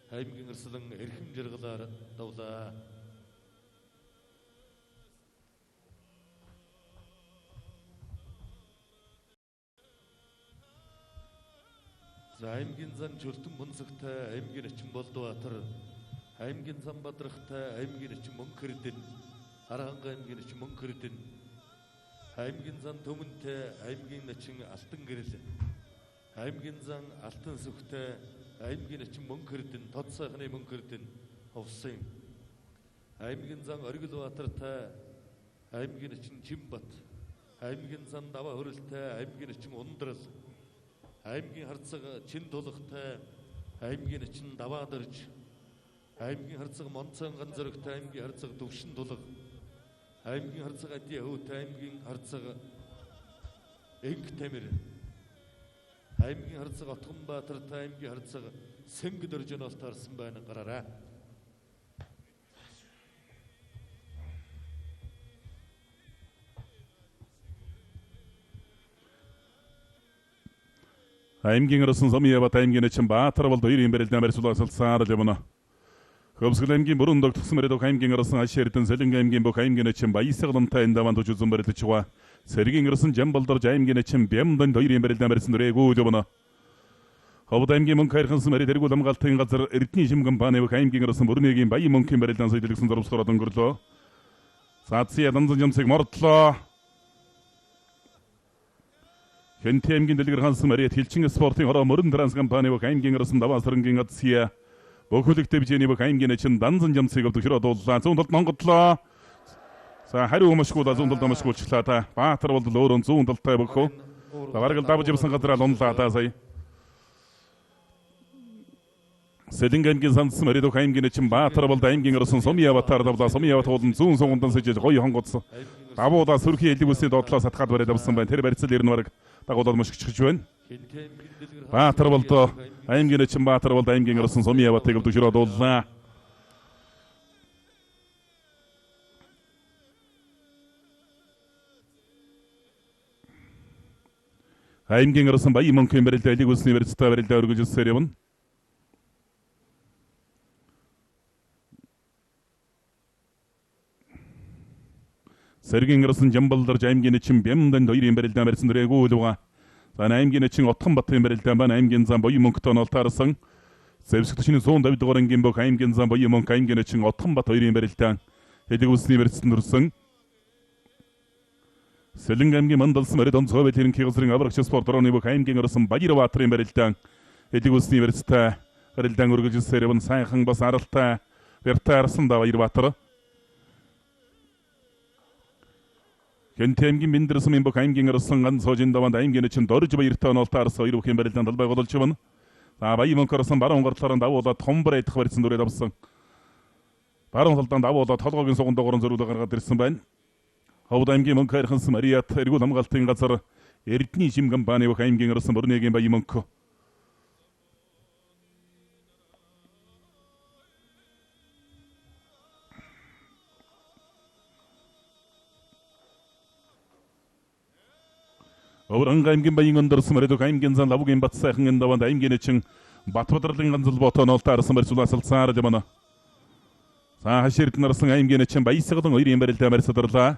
аймгийн эрслэн эрхэм жаргалаар давлаа. За аймгийн зан Чөлтөн Бунцагтай аймгийн эчин Болдбаатар, аймгийн зан Бадрахтай аймгийн эчин Мөнх Эрдэнэ, Арханга аймгийн эчин Мөнх Эрдэнэ, аймгийн зан Төмөнтэй аймгийн эчин Алтан гэрэл, аймгийн зан Алтан сүхтэй аймгийн эчин Мөнх Эрдэнэ, Тод сайхны Мөнх Эрдэнэ Овсын, аймгийн зан Оргилбаатартай аймгийн эчин Чимбат, аймгийн зан Даваа хөрөлтэй аймгийн эчин Ундрал, аймгийн харцаг Чин тулгатай аймгийн эчин Даваадэрж, аймгийн харцаг Монцон ганзөрөгтэй аймгийн харцаг Төвшин тулга, аймгийн харцаг Ади хөвтэй аймгийн харцаг Энх Тамир, аймгийн харцаг Отгонбаатартай аймгийн харцаг Сэнг дөржөнөс таарсан байна гараарай. аймгийн оросон Сумьябат аймгийн эчин Баатарвалд хоёрын барилдаан барьсуулаасалцаар явна. Көбсгөлэмгийн бүрэн догтсон мэрэд хаймгийн арсан аширтэн сэлэнг аймгийн бүх хаймгийн эчин баясгалантай эндаван тужулсан барилдаж чуга. Сэргийн арсан жамбалдар аймгийн эчин бямдан хоёрын барилдаан барьсан дөрэгүү жобно. Ховд аймгийн мөн хайрхансан мэрэд эргүүл хамгаалтын газар эрдний шим компани бүх хаймгийн арсан бүрнэгийн баян мөнхийн барилдаан соёлогсон зурвсгород өнгөрлөө. Саация данзан жамсыг мордлоо. Хэнти аймгийн дэлгэр хансан мэрэд хилчин спортын хороо мөрөн транс компани бүх хаймгийн арсан ДАВАА сарнгийн атсия. Бохулик дэвжээний бүх хаймгийн эчин данзан жамсыг өвдөгчрөө дууллаа. Зүүн талд монгодлоо. За хариу өмшгүүд зүүн талд өмшгүүлчлээ та. Баатар бол өөрөө зүүн талтай бөхөө. Аваргал давж явсан газраа унлаа та сая. Сэлэнг аймгийн сандсан мэрэд хаймгийн эчин Баатар бол аймгийн орсон Сумья батар давлаа. Сумья бат болон зүүн сугундан сэжиж гоё хонгоцсон. Давуудаа сөрхий элэг үсний доотлоос хатгаад бариад авсан байна. Тэр барьцал ирнэ бараг дагуулаад мөшгөж байна. Баатар болдоо аймгийн эчин Баатар бол аймгийн орсон Сумья батыг өвдөгчрөө дууллаа. Аймгийн орсон баян мөнхийн барилдаа элэг үсний барьцтай барилдаа өргөжсөөр явна. Сэргийн арсан жамбалдар аймгийн эчин бямдан хоёрын барилдаан барьсан дөрэгүү үлуга. За аймгийн эчин отхон батын барилдаан байна. Аймгийн зам боён мөнгөтэй нолтаарсан. Зэвсгтчний 150 дугаар ангийн бүх аймгийн зам боён мөнгө аймгийн эчин отхон бат хоёрын барилдаан элэг үсний барьсан дөрсөн. Сэлэнг аймгийн мэндэлсний мэрэд онцгой байдлын хязрын аваргч спорт орны бүх аймгийн арсан Баярбаатарын барилдаан элэг үсний барьцтай барилдаан өргөжсөөр явна. Сайхан бас аралтай вертаарсан да Баярбаатар. Хэнти аймгийн мэндэлсний бүх аймгийн арсан ганц хожин даванд аймгийн эчин дорж баяртай нолтаарс хоёр бүхэн барилдаан талбай голж байна. За баян мөнхөрсөн баруун гартлаараа давуулаад томбор айдах барьсан дүрээд авсан. Баруун талдаа давуулаад толгойн суган доогоор зөрүүлэг гаргаад ирсэн байна. Ховд аймгийн мөнх хайрхансан Мариат эргүүл хамгаалтын газар эрдний шим компани бүх аймгийн арсан бүрнэгийн баян мөнх. Аварга аймгийн баян өндөрсөн мэрэд аймгийн зан лавгийн бат сайхан эндаванд аймгийн эчин Батбадрлын ганцл ботоо нолтаарсан барьцуулаа салцаар жамана. За хаширт нарсан аймгийн эчин баясгалан хоёрын барилдаан барьсадарлаа.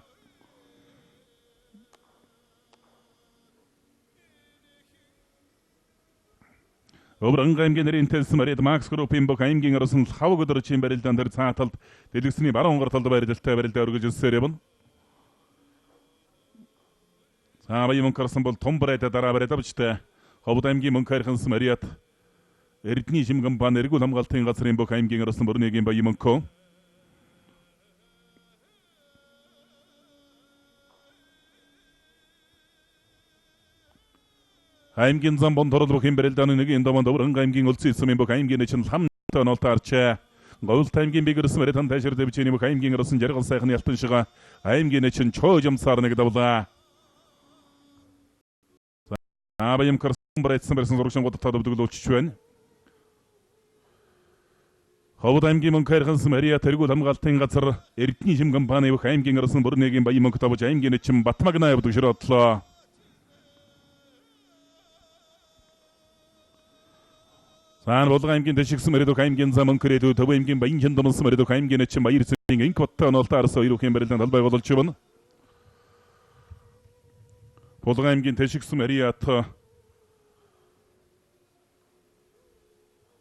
Аварга аймгийн нэрийн телсэн мэрэд Макс группийн бүх аймгийн арсан хавг өдөрчийн барилдаан дээр цааталд дэлгэсний баруун гарталд барилдалтай барилдаа өргөжсөөр явна. За баян мөнхөрсөн бол томборайда дараа бариад авчтай. Ховд аймгийн мөнх хайрхансан Мариат эрдний шим компани эргүүл хамгаалтын газрын бүх аймгийн арсан бүрнэгийн баян мөнхөө. Аймгийн зам бонторол бүх юм барилдааны нэг энэ даванд Аварга аймгийн улсын эсмийн бүх аймгийн эчин хамтаа нолтаарчаа. Говьлт аймгийн бигэрсэн мэрэд тайшир дэвчээний бүх аймгийн арсан жаргал сайхан ялтан шига аймгийн эчин чоо жамсаар нэг давлаа. Баян мөнхөрсөн барайцсан барьсан зурагшин годтад өвдөглөөлч байна. Ховд аймгийн мөнх хайрхансан Мариат эргүүл хамгаалтын газар эрдний шим компани бүх аймгийн арсан бүрнэгийн баян мөнх тавж аймгийн эчин Батмагнаа өвдөгчрөөдлөө. Сан Булган аймгийн дэшигсэн мэрэд аймгийн зам мөнхөрөөд Төв аймгийн баян чандамсан мэрэд аймгийн эчин Баяр цэвийн инк баттай нолтаарс хоёр бүхэн барилдаан талбай болж байна. Булган аймгийн дэшигсэн Мариат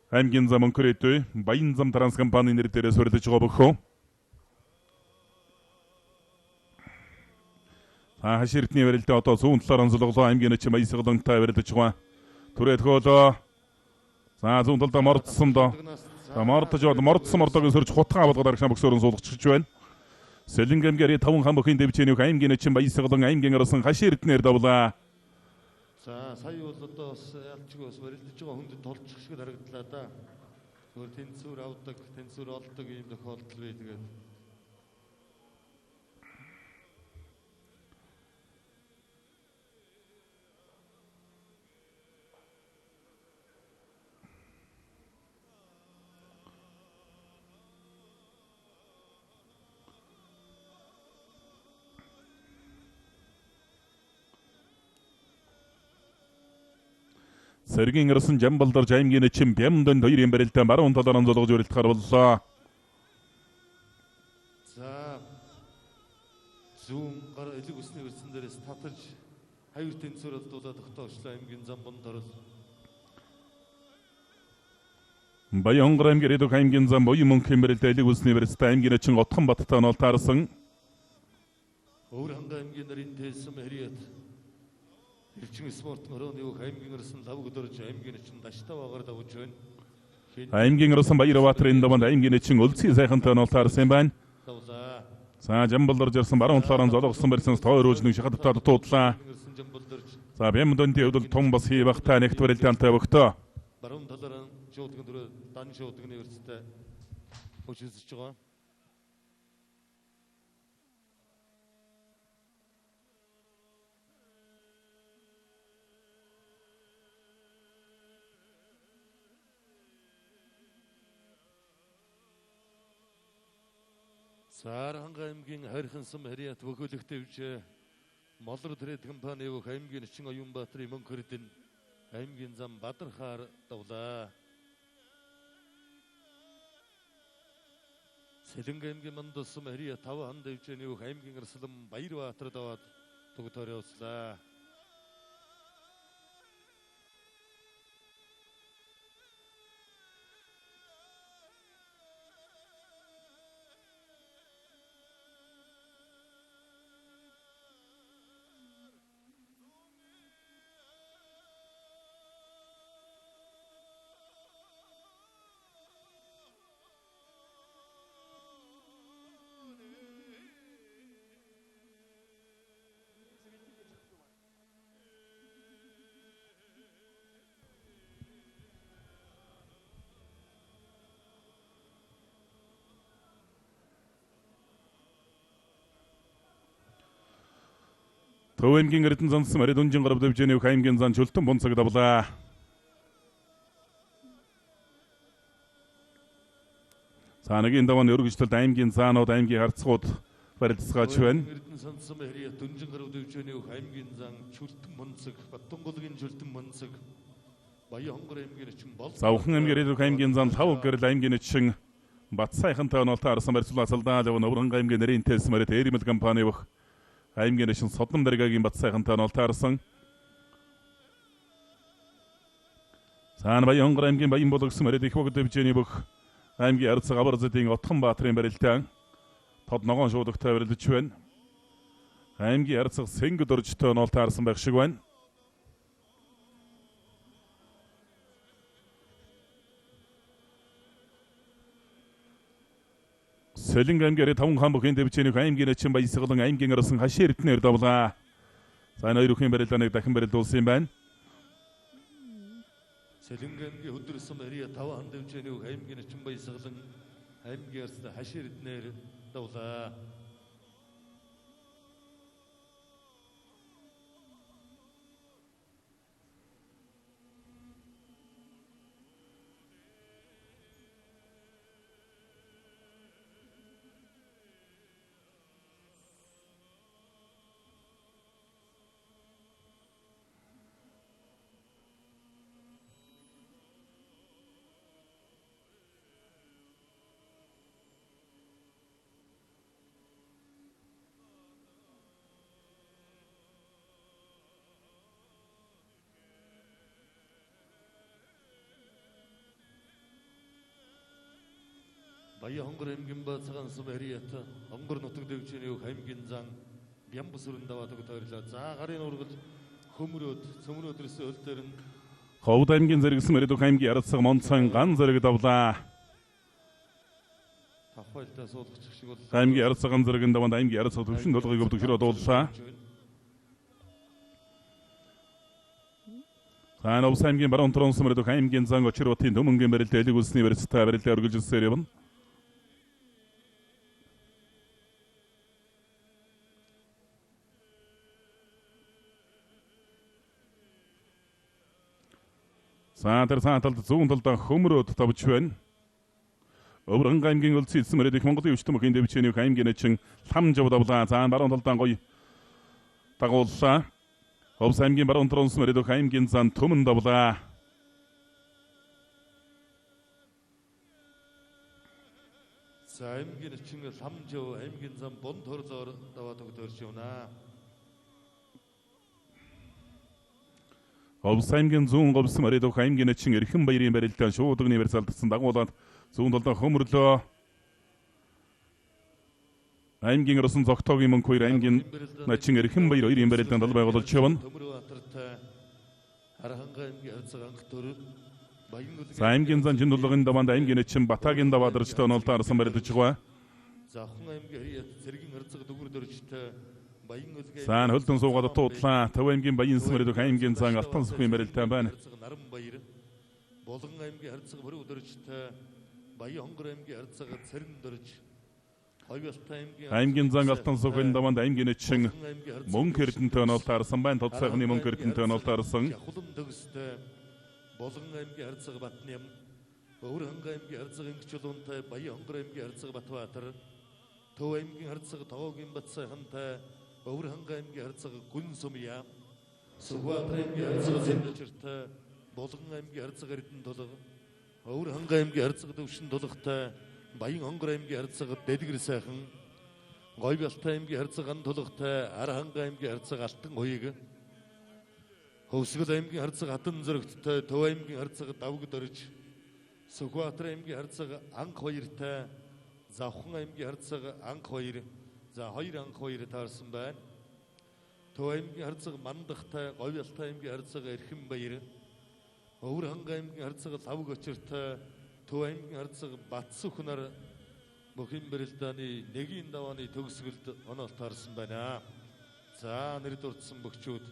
аймгийн зам мөнхөрөөд баян зам транс компани нэр дээрээ суурилж байгаа бөхөө. Хаширтны барилдаа одоо зүүн талаар онцлоглоо аймгийн эчин баясгалантай барилдаж байгаа. Түрээд хөөлөө. За зүүн талдаа мордсон доо. Мордсон мордоог сөрж хутгаа болгоод аргашаа бөксөөрөн суулгачж байна. Сэлэнг аймгийн 5 хам бүхийн дэвчээний аймгийн эчин баясгалан аймгийн арсан хаширтнэр давлаа. За сая бол одоо бас ялчгүй бас барилдаж байгаа хүндэд толчих шиг харагдлаа да. Зөвхөн тэнцвэр авдаг, тэнцвэр олдог ийм тохиолдол бий тэгээд. Сэргийн арсан жамбалдар аймгийн эчин бямдан хоёрын барилдаан баруун талаар онцлогож барилдахаар боллоо. зүүн гар элэг усны өрсөн дээрээс татаж хавир тэнцвэр олдуулаад тогтоочлоо аймгийн зам бондорол. Баянгар аймгийн эдүг аймгийн зам боён мөнхийн барилдааны элэг усны барилдааны аймгийн чин отхон баттай онол таарсан. Аварга аймгийн нарийн тээсэм хэрият элчин спортын орооны өг аймгийн өрсөн лав өдөрж аймгийн чин даштай багаар давж байна. Аймгийн өрсөн Баярбаатарын даванд аймгийн чин өлцийн сайхантай онол таарсан байна. За жамбалдорж ирсэн баруун талаараа золгосон барьсан тойрууж нэг шахадтаа дутуудлаа. За бямдонди өвдөл том бас хий багтаа нэгт барилдаантай бөгтөө. Баруун талаараа шуудгын дөрөв дан шуудгын өрсөд хүчилж байгаа. Сааранга аймгийн хайрхан сум хэрият бөхөлөгтэйвч молор трэд компани өг аймгийн чин Оюнбаатарын мөнхөрдөн аймгийн зам Бадархаар давлаа. Сэлэнгэ аймгийн мандус сум хэрият 5 ханд дэвчэний өг аймгийн Арслан Баярбаатар даваад тогтоорьослаа. Төв аймгийн эрдэнэ зансан арид унжин гарав дэвжэний өг аймгийн зан чөлтөн бунцаг давлаа. Цаанагийн даван өргөжлөлт аймгийн заанууд аймгийн харцгууд барилдсгаач байна. Эрдэнэ зансан хэрият унжин гарав дэвжэний өг аймгийн зан чөлтөн бунцаг Баттонголгийн чөлтөн бунцаг Баянгар аймгийн чин бол. Завхан аймгийн өг аймгийн зан 5 гэрэл аймгийн чин Бат сайхантай онолтой арсан барьцуулаа салдаал явна Аварга аймгийн нарийн тээсэм арид эримэл компани өг аймгийн чин Содном даргагийн бат сайхантай онол таарсан. Цаана Баянгар аймгийн баян болгосон арид их богд дэвжэний бүх аймгийн арцаг Аварзадын Отхон Баатрын барилдаан тод ногоон шуудагтай барилдаж байна. Аймгийн арцаг Сэнгэд оржтой онол таарсан байх шиг байна. Сэлэнгэ аймгийн 5 хаан бүхэн дэвчэний аймгийн чин баясгалан аймгийн арсан хашаа эрдэнээр давлаа. За энэ хоёр бүхэн барилдааныг дахин барилдуулсан юм байна. Сэлэнгэ аймгийн өдөрсөн хэрият 5 ханд дэвчэний өг аймгийн чин баясгалан аймгийн арсан хашаа эрдэнээр давлаа. Баянгар аймгийн бацхан сум хэрият онгор нутаг дэвчэний өг аймгийн зан Бямбас өрн даваад тогтоорлоо. За гарын ургал хөмрөөд цөмрөөд ирсэн хөл дээр нь Ховд аймгийн зэрэгсэн арид өг аймгийн арцаг Монцон ган зэрэг давлаа. Тавхайлтаа суулгачих шиг бол Аймгийн арцаг ган зэрэгэн даванд аймгийн арцаг төвшин толгойг өвдөг хэрэг дууллаа. Цаана Увс аймгийн баруун тронсон арид өг аймгийн зан Очирбатын төмөнгийн барилдааны элэг усны барилдатай барилдаа өргөжлөсөөр явна. Саатар талд зүүн талдаа хөмрөөд давж байна. Аварга аймгийн өлцийн эзэм арид их Монголын өвчтөн бүхэн дэвчэний өг аймгийн чин лам жав давлаа. Цаана баруун талдаа гоё дагууллаа. Увс аймгийн баруун тронсон арид өг аймгийн зан төмөн давлаа. За аймгийн эчин ламжуу аймгийн зам бон торлоор даваад өгдөрч явна. Овс аймгийн зүүн говс маридох аймгийн эчин эрхэм баярын барилдаан шууд универсалдсан дагуулаад зүүн толгой хөмөрлөө аймгийн росон зогтоогийн мөнх хоёр аймгийн начин эрхэм баяр хоёрын барилдаан дал байгуулж явна. За аймгийн зан жиндулгын даваанд аймгийн эчин батагийн даваадарчтай онолтой арсан барилдаж байгаа. Завхан аймгийн хрият цэргийн харцаг дүгүр дөржтэй баян үлгээ. За хөлдөн суугаад туудлаа. Төв аймгийн баян смэрдөх аймгийн зан алтан сүхийн барилдаан байна. Наран баяр. Болгон аймгийн харцаг бүрүү дөржтэй баян хонгор аймгийн харцаг цэрэн дөрж. Аймгийн зан алтан сүхийн даваанд аймгийн эчин мөнх эрдэнтэй онолтой арсан байна. Тод сайхны мөнх эрдэнтэй онолтой арсан. Болгон аймгийн харцаг Батням, Буур аймгийн харцаг Ингчулуунтай, Баян хонгор аймгийн харцаг Батбаатар, Төв аймгийн харцаг Тогоогийн Батсайхантай, Буур аймгийн харцаг Гүн Сумья, Сүхбаатар аймгийн харцаг Зэмлчиртэй, Болгон аймгийн харцаг Эрдэнэ Тулга, Буур аймгийн харцаг Төвшин Тулгатай, Баян хонгор аймгийн харцаг Дэлгэр сайхан, Гойбялтай аймгийн харцаг Ан Тулгатай, Архангай аймгийн харцаг Алтан Хуйг, Хөвсгөл аймгийн харцаг Хатан Зөрөгттэй, Төв аймгийн харцаг Давг Дөрж, Сүхбаатар аймгийн харцаг Анх хоёртай, Завхан аймгийн харцаг Анх хоёр, за хоёр Анх хоёр таарсан байна. Төв аймгийн харцаг Мандахтай, Говьялтай аймгийн харцаг Эрхэм баяр, Өвөр аймгийн харцаг Лавг очиртай, Төв аймгийн харцаг Батсүхнар бүхэн барилдааны нэгийн давааны төгсгөлд онол таарсан байна. За нэр дурдсан бөхчүүд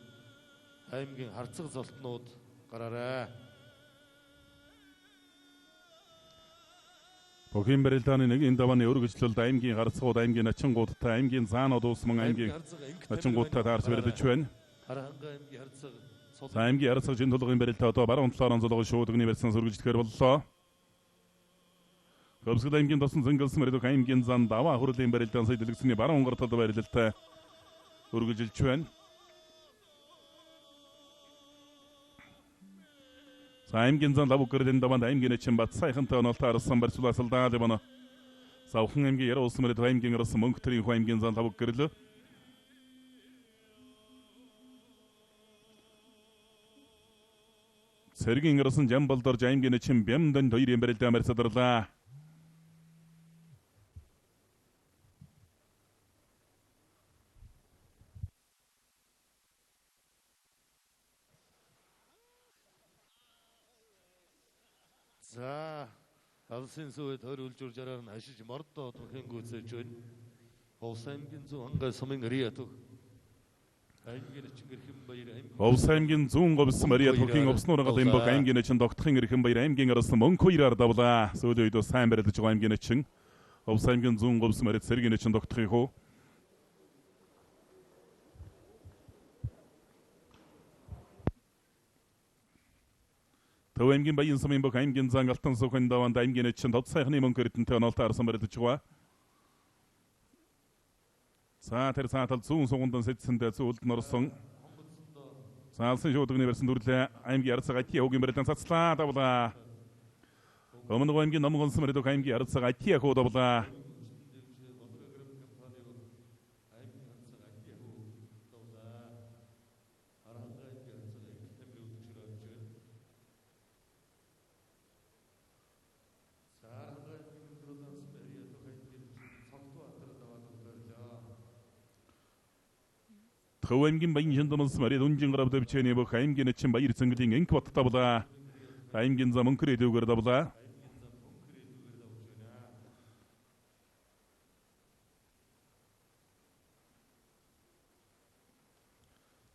аймгийн харцаг золтнууд гараарай. Бүхэн барилдааны нэгийн давааны өргөжлөлд аймгийн харцгууд аймгийн ачингуудтай аймгийн заанууд уусман аймгийн ачингуудтай таарч барилдаж байна. Аймгийн харцаг жинтулгын барилдаа одоо баруун талаар онцлогоо шууд университет өргөжлөхөр боллоо. Хөвсгөл аймгийн тосон зэнгэлсэн барилдах аймгийн зан ДАВАА хурлын барилдаан сая дэлгэцний баруун гар талд барилдалтай өргөжлөж байна. Аймгийн зан лавг гэрлийн даваанд аймгийн эчин бат сайхантай онолтой арсан барьцуулаасалдаа левана. Завхан аймгийн яруу улс мөрөд аймгийн арсан мөнхтрийн аймгийн зан лавг гэрлээ. Сэргийн арсан Жамбалдорж аймгийн эчин Бямдан хоёрын барилдаан барьцаадарлаа. За алсын сүвэд хөрүүлж уржараар нь ашиж мордоо тохин гүйцэж байна. Овс аймгийн зүүн хангай сумын хрият аймгийн эчин эрхэм баяр Овс аймгийн зүүн говс Мария тохин овсноор гадын бог аймгийн эчин догтхон эрхэм баяр аймгийн арсан мөнх хоёраар давлаа. Сүүлийн үед сайн барилдаж байгаа аймгийн эчин Овс аймгийн зүүн говс Мария сэргийн эчин догтхын хөө. Төв аймгийн баян сумын бог аймгийн зан алтан сүхэн даваанд аймгийн эчин тод сайхны мөнх эрдэнтэй онолтой арсан барилдаж байгаа. За тэр цаатал зүүн сугундан сэтсэндээ зүүлд норсон. Саалсан шууд университет дүрлээ аймгийн арцаг атия хөгийн барилдаан цацлаа давлаа. Өмнө аймгийн номгонсон барилдах аймгийн арцаг атия хөө давлаа. Төв аймгийн баян шандонос марид унжин гаравд бичээний бөх аймгийн эчин баяр цэнгэлийн энх бат давлаа. Аймгийн зам өнхөр эдүүгээр давлаа.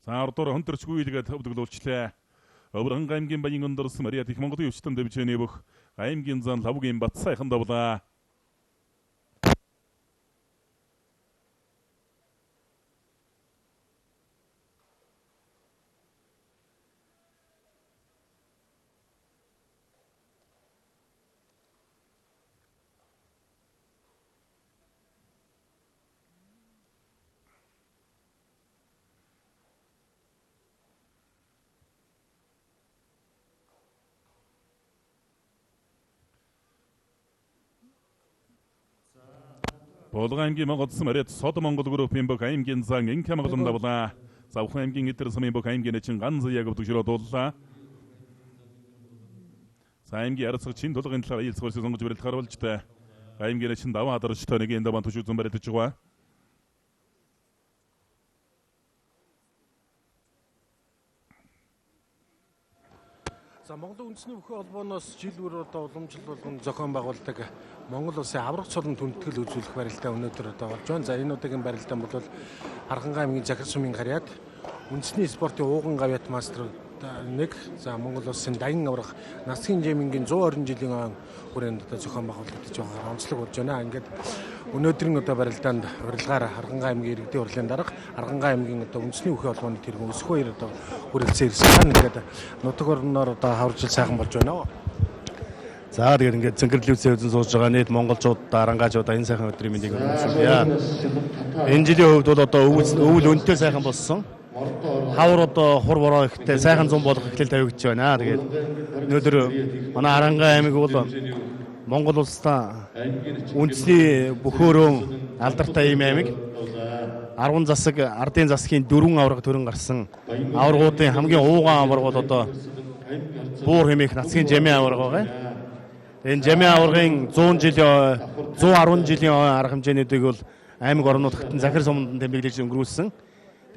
За ордоор хонторчгүй илгээд хөвдөглүүлчлээ. Өвөрхөн аймгийн баян өндөрс Мария их Монголын өвчтөн дэвчээний бөх аймгийн зан лавгийн бат сайхан давлаа. Буулган аймгийн Монгодсон Марет Сод Монгол группийн бүх аймгийн зан инх хамгаалан давлаа. Завхан аймгийн эдэр сумын бүх аймгийн чин ганц яг төгшрөө дууллаа. Аймгийн арцгийн тулгын талаар ээлжлүүлж сонгож барилт харуулж та аймгийн чин даваа дарчтай нэг энэ даван төшөө зүүн барилдаж байгаа. За Монголын үндэсний бүхэн холбооноос жил бүр одоо уламжлал болгон зохион байгуулдаг Монгол улсын аварга цолны хүндэтгэл үзүүлэх барилдаа өнөөдөр одоо болж байна. За энэ удаагийн барилдаан бол Хархангай аймгийн Захир сумын харьяат үндэсний спортын ууган гавьяат мастер нэг за Монгол улсын даган аврах насгийн жимингийн 120 жилийн он хүрээнд одоо зохион байгуулагдаж байгаа онцлог болж байна. Ингээд өнөөдрийн одоо барилдаанд урилгаар Хархангай аймгийн иргэдийн хурлын дарга Хархангай аймгийн одоо үндэсний бүхэн холбооны тэргүүн өсөх баяр одоо хүрэлцэн ирсэн. Ингээд нутаг орноор одоо хавржил сайхан болж байна. За тэгээд ингээд зөнгөрлөвцөө үзэн сууж байгаа нийт монголчууд дарангажууд энэ сайхан өдрийн мэндийг өргөжүүлье. Энэ жилийн хувьд бол одоо өвөл өнтэй сайхан болсон. Хавар одоо хур бороо ихтэй сайхан зам болох эхлэл тавигдж байна. Тэгээд өнөөдөр манай Харангай аймаг бол Монгол улстай үндэсний бөхөөрөө алдартай ийм аймаг. 10 засаг ардын засгийн 4 аварга төрөн гарсан. Аваргуудын хамгийн уугаан аварга бол одоо Буур хэмээх насгийн Жамъян аварга байгаа. Энэ Жамъян аваргын 110 жилийн арга хэмжээнүүдийг бол аймаг орнуудад Захир суманд тэмдэглэж өнгөрүүлсэн.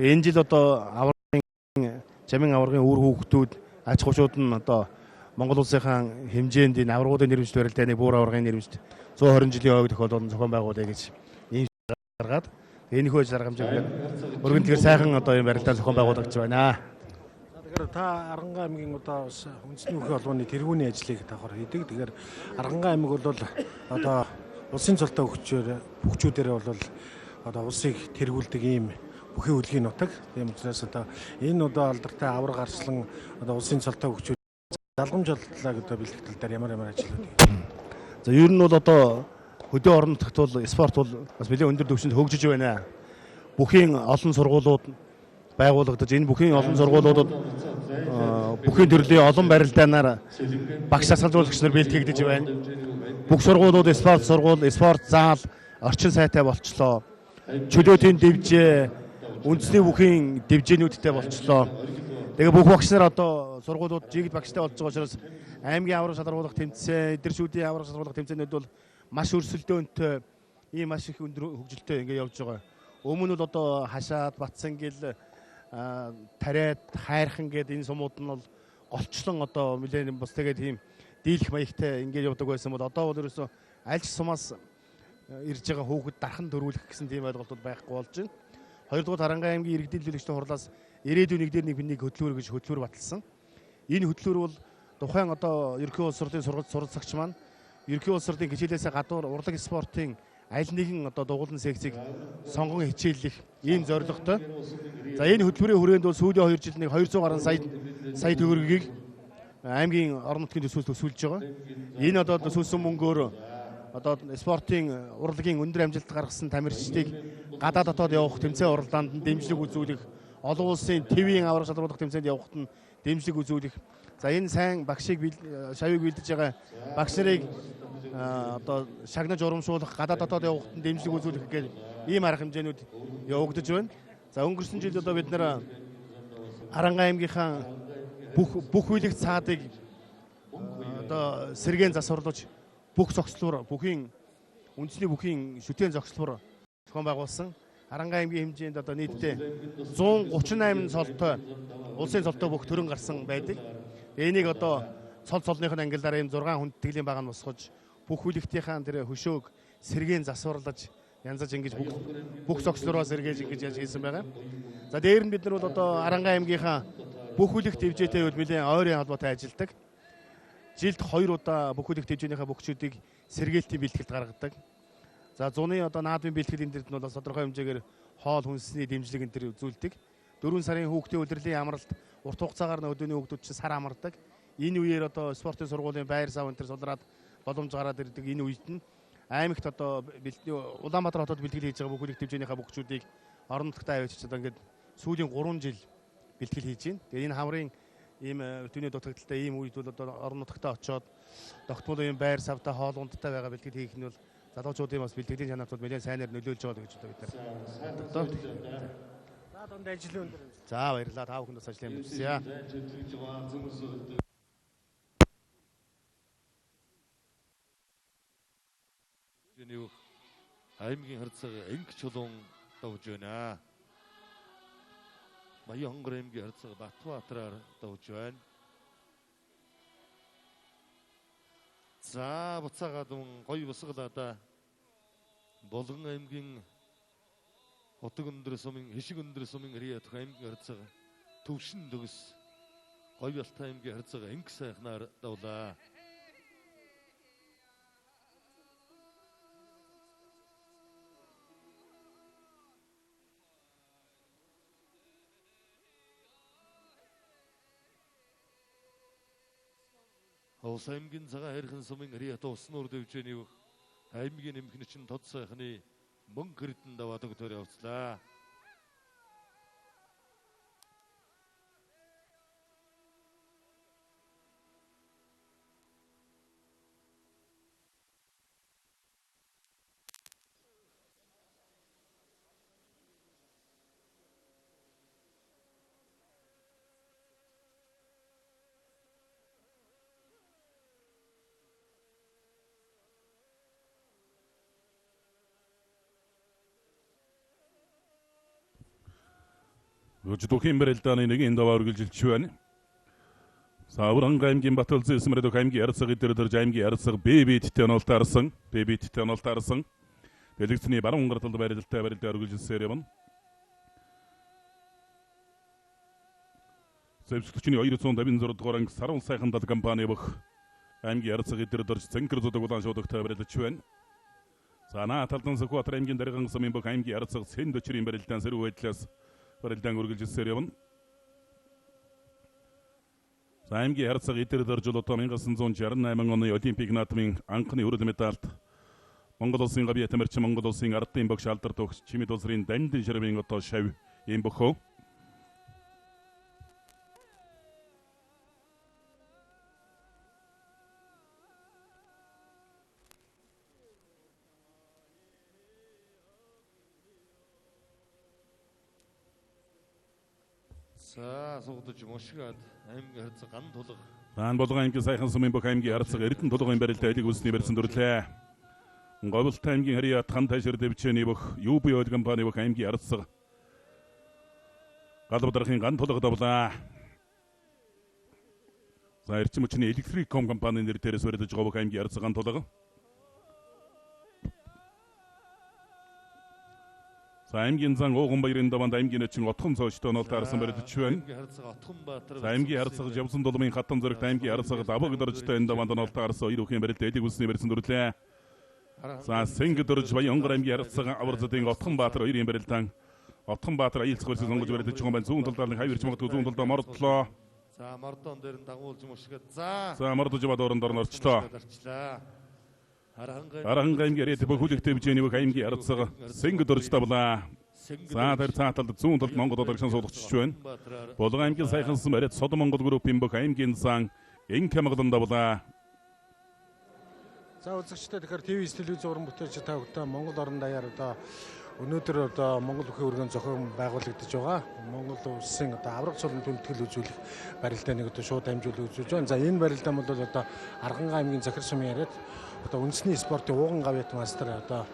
Тэгээ энэ жил одоо аваргын Жамъян аваргын үр хүүхдүүд аж ахуйчууд нь одоо Монгол улсынхаа хэмжээнд энэ аваргуудын нэрвэмжлэлт барилдааны Буур аваргын нэрвэмжлэлт 120 жилийн ойг тохиолдсон зохион байгуулъя гэж ийм гаргаад энэ хөөж арга хэмжээгээр өргөн тэгэхээр сайхан одоо энэ барилдаан зохион байгуулагдаж байна. Тэгэхээр та Харангай аймгийн одоо үндэсний бүхэн холбооны тэргүүний ажлыг давхар хийдэг. Тэгэхээр Харангай аймаг бол одоо улсын цолтой хөгчүүдээр бол одоо улсыг тэргүүлдэг ийм бүхэн хөдөлгөөний нутаг. Тийм учраас одоо энэ одоо алдартай аварга гарчлан одоо улсын цолтой хөгчүүд залгамжлалаа гэдэг бэлтгэл дээр ямар ажлууд. За ер нь бол одоо хөдөө орон нутагт бол спорт бол бас нэлээд өндөр түвшинд хөгжиж байна. Бүхийн олон сургуулиуд байгуулагдаж энэ бүхийн олон сургуулиудад бүхийн төрлийн олон барилдаанаар багш засгалжуулагч нар бэлтгэгдэж байна. Бүх сургуулиуд спорт сургууль, спорт зал, орчин сайтай болчлоо. Чөлөөтийн дэвжээ, үндэсний бүхийн дэвжээнүүдтэй болчлоо. Тэгээ бүх багш нар одоо сургуулиуд жигд багштай болж байгаа учраас аймгийн аварга шалгаруулах тэмцээн, эдэршүүдийн аварга шалгаруулах тэмцээнүүд бол маш өрсөлдөөнтэй, ийм маш их өндөр хөгжилтэй ингэ явж байгаа. Өмнө нь одоо хашаад, Батсангил, Тариад, Хайрхан гэдэг энэ сумууд нь бол голчлон одоо нэлээд бас тэгээд тийм дийлэх маягтай ингэ явдаг байсан бол одоо бол ерөөсөө аль ч сумаас ирж байгаа хүүхэд дархан төрүүлэх гэсэн тийм ойлголтууд байхгүй болж байна. Хоёрдугаар Харангай аймгийн иргэдийн төлөөлөгчдийн хурлаас ирээдүйн нэг дээр нэг бинийг хөтлөөр гэж хөтлөөр баталсан. Энэ хөтлөөр бол тухайн одоо ерөнхий улс ордын суралцагч маань ерөнхий улс ордын хичээлээсээ гадуур урлаг спортын аль нэгэн одоо дугуулсан секцийг сонгон хичээллэх ийм зорилготой. За энэ хөтөлбөрийн хүрээнд бол сүүлийн 2 жилд нэг 200 гаруй сая төгрөгийг аймгийн орон нутгийн төсвөөс төсвөлж байгаа. Энэ одоо төсвөлсөн мөнгөөр одоо спортын урлагийн өндөр амжилт гаргасан тамирчдыг гадаа дотоод явах тэмцээн уралдаанд нь дэмжлэг үзүүлэх, олон улсын ТV-ийн аварга шалгаруулах тэмцээнд явахад нь дэмжлэг үзүүлэх. За энэ сайн багшийг шавыг бэлдэж байгаа багш нарыг одоо шагнаж урамшуулах, гадаа дотоод явахад нь дэмжлэг үзүүлэх гэх ийм арга хэмжээнүүд явагдаж байна. За өнгөрсөн жил одоо бид нэр Харангай аймгийнхаа бүх үйлэг цаадыг одоо сэргээн засварлаж бүх зогслоор бүхийн үндэсний бүхийн шүтээн зогслоор зохион байгуулсан. Харангай аймгийн хэмжээнд одоо нийтдээ 138 цолтой улсын цолтой бүх төрөн гарсан байдаг. Энийг одоо цолных нь ангиллаар ийм 6 хүндэтгэлийн баг нь босгож бүх хүлэгтийнхаа тэр хөшөөг сэргээн засварлаж янзаж ингэж бүх зогслороо сэргээж ингэж хийсэн байгаа. За дээр нь бид нар бол одоо Харангай аймгийнхаа бүх хүлэгт хэмжээтэй үйл нэлээд ойрын холбоотой ажилладаг. Жилд 2 удаа бүх хүлэгт хэмжээнийхээ бүгчүүдийг сэргээлтийн бэлтгэлд гаргадаг. За зуны одоо наадмын бэлтгэлийн дэрд нь бол тодорхой хэмжээгээр хоол хүнсний дэмжлэг энэ төр үзүүлдэг. 4 сарын хүүхдийн удирлын амралт урт хугацаагаар нь өдөөний хүүхдүүд чинь сар амардаг. Энэ үеэр одоо спортын сургуулийн байр сав энэ төр сулраад боломж гараад ирдэг. Энэ үед нь аймагт одоо Улаанбаатар хотод бэлтгэл хийж байгаа бүх хүлэгт хэмжээнийхээ бүгчүүдийг орон нутгад авчиж одоо ингээд сүүлийн 3 жил бэлтгэл хийж байна. Тэгээ энэ хаврын ийм өдөөний дутагдaltaй ийм үед бол одоо орон нутгад очоод тогтмол ийм байр савтай хоол ундтай байгаа бэлтгэл хийх нь бол залуучуудын бас бэлтгэлийн чанарт бол нэлээд сайнаар нөлөөлж байгаа гэж бид нар. За дунд ажил өндөр. За баярлалаа. Та бүхэнд бас ажлын амжилт хүсье. аймгийн харьцаг энх чулуун давж байна. Баян хонгор аймгийн харьцаг Батбаатараар давж байна. За буцаагаад гоё босголоо Болгон аймгийн Хотог өндөр сумын Хишиг өндөр сумын Рият аймгийн харьцаг Төвшин төгс гоё Алтай аймгийн харьцаг энх сайхнаар давлаа. Ховс аймгийн цагаан хайрхан сумын Рият уснуур дэвжээний бүх аймгийн эмхнэчин тод сайхны мөнгө хэрдэн даваадаг төр явцлаа. Өчигдөр барилдааны нэг ДАВАА үргэлжилж байна. Аварга аймгийн Батулзын эсмэрэд аймгийн ярцаг идэрдэрж аймгийн ярцаг бэбиттэй онолтаарсан. Дэлгэцний баруун гаралд барилдатай барилдаа үргэлжилсээр явна. Сэвсгчний 256 дугаар анги сарвал сайхан дад компани бөх аймгийн ярцаг идэрдэрж цэнхэр зудаг улаан шуудагтай барилдаж байна. За нааталдан Сүхбаатар аймгийн дарган сумын бөх аймгийн ярцаг сэн дөчрийн барилдаан сэрүү байдлаас барилдаан үргэлжилсээр явна. Аймгийн харьцаг идэрдэрж одоо 1968 оны Олимпик наадмын анхны өрөөл медальт Монгол улсын гавьяа тамирчин Монгол улсын ардын багш алдар төгс Чимэд улсын дандин ширмийн одоо шав юм бөхөө. За сугдаж мушгаад аймгийн харьцаг ган тулга. Болгон аймгийн сайхан сумын бүх аймгийн харьцаг эрдэнэ тулгын барилдаа элэг үлсний барьсан дүрлээ. Говьлт аймгийн харьяат хан тайшир дэвчээний бүх МБЭ-өөс компани бүх аймгийн харьцаг галбадархын ган тулга давлаа. За эрчим хүчний электриком компани нэр дээрээс барилдаж байгаа бүх аймгийн харьцаг ган тулга. За аймгийн зан ууган баярын даванд аймгийн эчин отхон цоочтой онолтаарсан барилдаж байна. За аймгийн харьцаг Жавсан дулмын хатан зөрөгт аймгийн харьцаг Аварга дөржтэй энэ даванд онолтаарсан хоёр бүхэн барилдаа элэг үлсний барьсан дүрлээ. За Сэнг дөрж Баян хонгор аймгийн харьцаг Аварзадын Отхон Баатар хоёрын барилдаан Отхон Баатар аялцах барьсан сонгож барилдаж байгаа байна. Зүүн талдаа хавирч магадгүй зүүн талдаа мордлоо. За мордон дээр нь дагуулж мушгаад за мордож бад орондор норчлоо. Аварга аймгийн яриад бүхүүлэх дэвжээний бүх аймгийн харьцаг Сэнг дөрж тавлаа. За тэр цааталд зүүн талд Монгол удаагчсан суулгачж байна. Болгон аймгийн сайхансан бариад Сод Монгол группийн бүх аймгийн сан энх хамгаалан давлаа. За үзэгчдээ тэгэхээр ТV телевиз уран бүтээлч та бүхэн Монгол орон даяар одоо өнөөдөр одоо Монгол бүхэн өргөн зохион байгуулагдаж байгаа. Монгол улсын одоо аварга цолны хүндэтгэл үзүүлэх барилдааныг одоо шууд дамжууллаа үзүүлж байна. За энэ барилдаан бол одоо Арган аймгийн захир сумын яриад одоо үндэсний спортын ууган гавьяат мастер одоо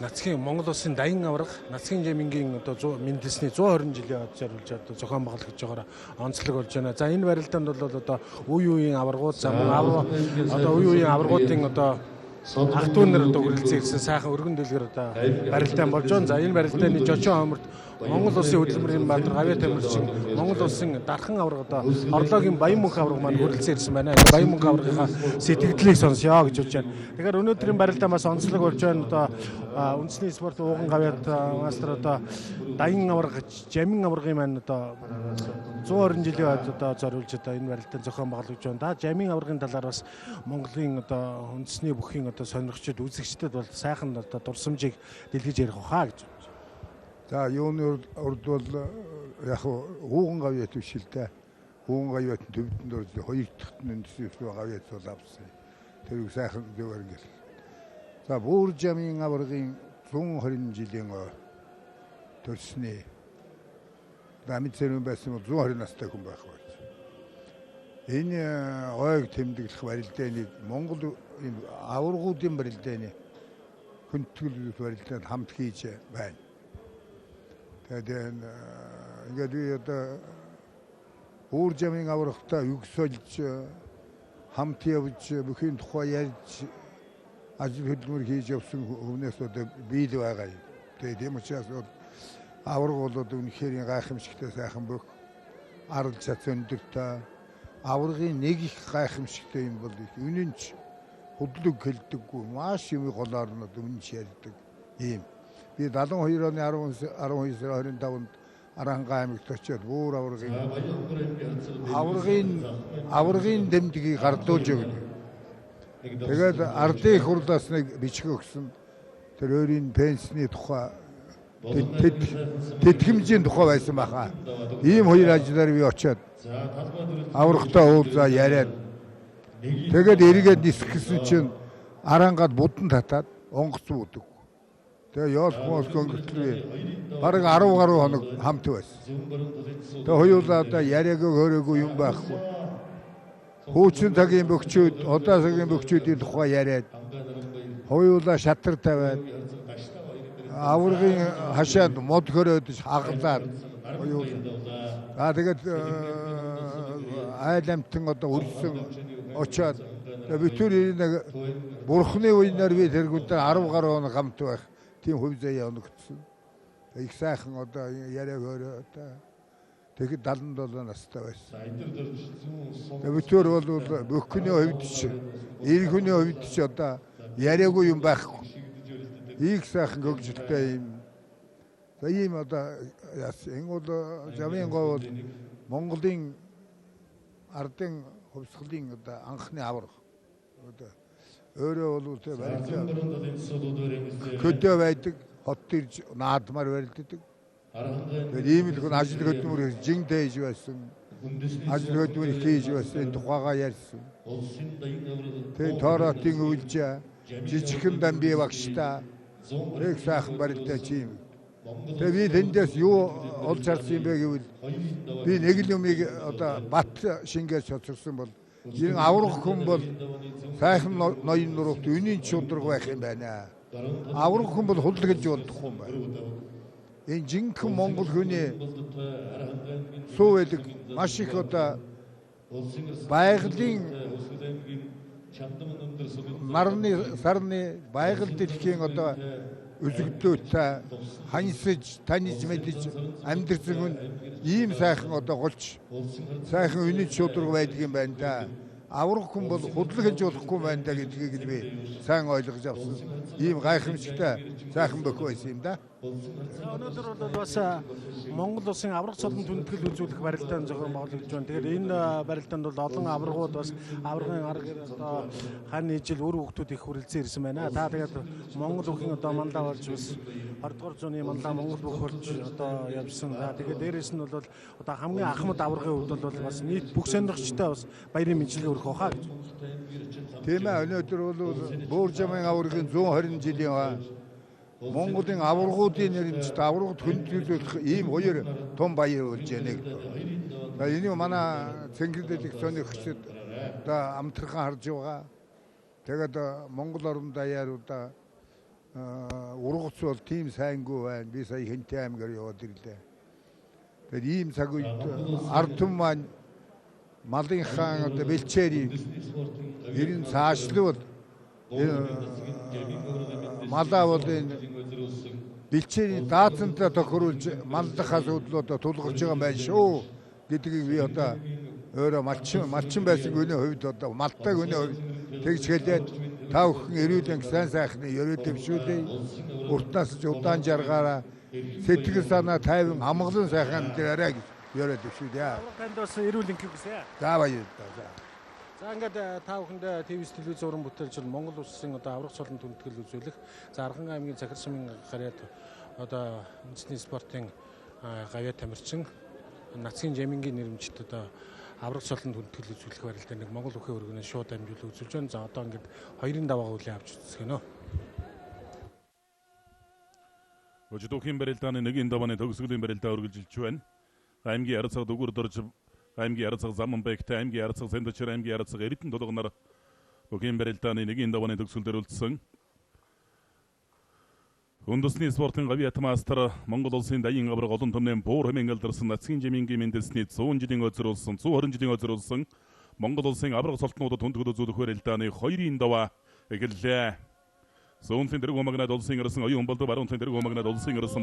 нацгийн Монгол улсын дайин аварга нацгийн жамингийн одоо мэндэлсний 120 жилийн зориулж одоо зохион байгуулах гэж байгаараа онцлог болж байна. За энэ барилдаанд бол одоо үе үеийн аваргууд одоо үе үеийн аваргуудын одоо ах トゥ унэр одоо үргэлжлэн ирсэн сайхан өргөн дэлгэр одоо барилдаан болж байна. За энэ барилдааны жожон хоморт Монгол улсын хөдөлмөрийн баатар гавьяа тамирчин Монгол улсын дархан аварга одоо орлоогийн Баян мөнх аварга маань хүрэлцэн ирсэн байна. Энэ Баян мөнх аваргынхаа сэтгэлдлийг сонсё гэж бодож байна. Тэгэхээр өнөөдрийн барилдаан бас онцлог болж байна. Одоо үндэсний спорт ууган гавьяат мастер одоо дайин аварга жамин аваргын маань одоо 120 жилийн хойд одоо зориулж одоо энэ барилдаан зохион байгуулагдж байна. Да жамин аваргын талаар бас Монголын одоо үндэсний бүхийн одоо сонирхчид үзэгчдэд бол сайхан одоо дурсамжийг дэлгэж ярих хаа гэж. За юуны урд бол яг ууган гавьяат биш л дээ. Ууган гавьяат төвдөн дөрж хоёр дахь нь үндэсний гавьяат бол авсан. Тэр сайхан зөвөр ингээл За Буур Н.Жамъян аваргын 120 жилийн төрсний дамжууллаа цэрэн байсан бол 120 настай хүн байх байж. Энэ ойг тэмдэглэх барилдааныг Монгол аваргуудын барилдааны хүндэтгэл барилдаанд хамт хийж байна. Тэгээд ингээд би одоо Буур Н.Жамъян аваргатай өгсөлж хамт явж бүхийн тухай ярьж ажил хөдөлмөр хийж явсан хүмүүст одоо бий л байгаа юм. Тэгээд тийм учраас аварга бол одоо үнэхээр гайхамшигтай сайхан бүх арал цац өндөртэй аваргын нэг их гайхамшигтай юм бол үнэнч хөдлөг хэлдэггүй маш юм голоор нь үнэнч ярьдаг юм. Би 72 оны 12 сарын 25-нд Аварга аймагт очиод Буур аваргын дэмдгийг гардуулж өгнө. Тэгээд ардын хурлаас нэг бичиг өгсөн. Тэр өөрийн пенсны тухай тэтгэмжийн тухай байсан баха. Ийм хоёр ажлаар би очиод аваргатай уулзаа яриад тэгээд эргээд нисгэсэн чинь арангад будан татаад онгоц үүдэг. Тэгээ яолхмоос гөнгөтлөө бараг 10 гаруй хоног хамт байсан. Тэгээ хоёулаа одоо яриагаа хөөрөөгүй юм байхгүй. Хуучин цагийн бөхчүүд, одоо цагийн бөхчүүдийн тухай яриад хоёулаа шатар тавиад аваргын хашаанд мод хөрөөдөж хаглаад хоёулаа. Тэгээд айл амтан одоо үрсэн очоод би тэр нэг бурхны үеийнээр би тэргүүтээ 10 гаруй хоног хамт байх. Тийм хөв заяа оногдсон. Их сайхан одоо яриаг өөрөө тэгэхэд 77 настай байсан. Өвчтөр бол бүхний хувьд ч, эр хүний хувьд ч одоо яриагүй юм байхгүй. Их сайхан гөгжилтэй юм. За ийм одоо энэ бол Жамъян гоо бол Монголын ардын хувьсгалын одоо анхны аварга. Одоо өөрөө бол тэ барилдаа хөдөө байдаг, хот ирж наадмаар барилддаг. Тэгээд ийм л хүн ажил хөдөлмөр жин дээж байсан. Ажил хөдөлмөр хийж байсан тухайгаа ярьсан. Тэгээд тооротын үйлж жижигхэн дамби багштай нэг сайхан барилдаа чим. Тэгээд би тэндээс юу олж харсан юм бэ гэвэл би нэг л юмыг одоо бат шингээж цоцсон бол энэ аварга хүн бол сайхан ноён нуруут үнийн чудраг байх юм байна. Аварга хүн бол худалдаж болдохгүй юм байна. Энэ жинхэнэ Монгол хүний суу байдаг маш их одоо байгалийн нарны сарны байгаль дэлхийн одоо үзэгдлөөтэй ханьсаж таньж мэдж амьдрсан хүн ийм сайхан одоо голч сайхан үнэн чудраг байдаг юм байна да. Аварга хүн бол худалдаж болохгүй байна да гэдгийг би сайн ойлгож авсан. Ийм гайхамшигтай сайхан бөх байсан юм да. Өнөөдөр бол бас Монгол улсын аварга цолны хүндэтгэл үзүүлэх барилдааны зохион байгуулагдж байна. Тэгэхээр энэ барилдаанд бол олон аваргууд бас аваргын аргаар одоо хань ижил үр хөвгтүүд их хүрэлцэн ирсэн байна. Та тэгээд Монгол бүхэн одоо мандаа болж бас 20 дугаар зууны мандаа Монгол бүх болж одоо явсан. Тэгээд дээрэс нь бол одоо хамгийн ахмад аваргын хувьд бол бас нийт бүх сонирхчтой бас баярын мэдлэг өргөх хаа гэж. Тийм ээ, өнөөдөр бол Буур Н.Жамъян аваргын 120 жилийн Монголын аваргуудын нэрмжтэй аваргууд хүндэтгэх ийм хоёр том баяр болж байна гэдэг. Энэ манай цэнгэлдэлх сонирхчид одоо амтархан харж байгаа. Тэгээд Монгол орн даяаруудаа ургац бол тийм сайнгүй байна. Би сая Хэнтэй аймгаар яваад ирлээ. Тэгээд ийм цаг үед ард түмэн маань малын хаан одоо бэлчээрийн ерэн цаашлуул малаа бол энэ бэлчээрийн даатантай тохируулж малдах асуудлуудаа тулгарч байгаа байх шүү гэдгийг би одоо өөрөө малчин байсан хүний хувьд одоо малтай хүний хувьд тэгж хэлээд та бүхэн эрүүлэн сайн сайхны ерөө дэвшүүлээ уртнаас ч удаан жаргаараа сэтгэл санаа тайван амгалан сайхан дээрээ гэж ерөө дэвшүүлээ. Танд бас эрүүл энхийг хүсье. За баярлалаа. За ингээд та бүхэнд ТV-с телевиз уран бүтээлч Монгол улсын одоо аварга цолны хүндэтгэл үзүүлэх Аваргын аймгийн Захир сумын гараад одоо үндэсний спортын гавьяа тамирчин Нацгийн Жамингийн нэрмжит одоо аварга цолны хүндэтгэл үзүүлэх барилдааныг Монгол бүхэн өргөнөөс шууд дамжууллаа үзүүлж байна. За одоо ингээд 2-ын даваа хүлээн авч үзэх гэнэ. Өчигдөрийн барилдааны нэгийн давааны төгсгөлийн барилдаа үргэлжилж байна. Аймгийн арцаг дүгүр дорж аймгийн арцаг Заманбайгт аймгийн арцаг Сандчир аймгийн арцаг Эрдэнэ толгоноор бүхий барилдааны нэгийн давааны төгсгөлдөр үлдсэн. Хүндэтгэлийн спортын гавьяат мастер Монгол улсын дайын аварга олон түмний Буур Н.Жамъян алдарсан Нацгийн жимингийн мэндэлсний 100 жилийн өдрүүлсэн 120 жилийн өдрүүлсэн Монгол улсын аварга султнуудад хүндэтгэл үзүүлэх барилдааны 2-ын даваа эхэллээ. Зүүнлийн дэрэг умагнад улсын ирсэн оюун болдог баруун дэрэг умагнад улсын ирсэн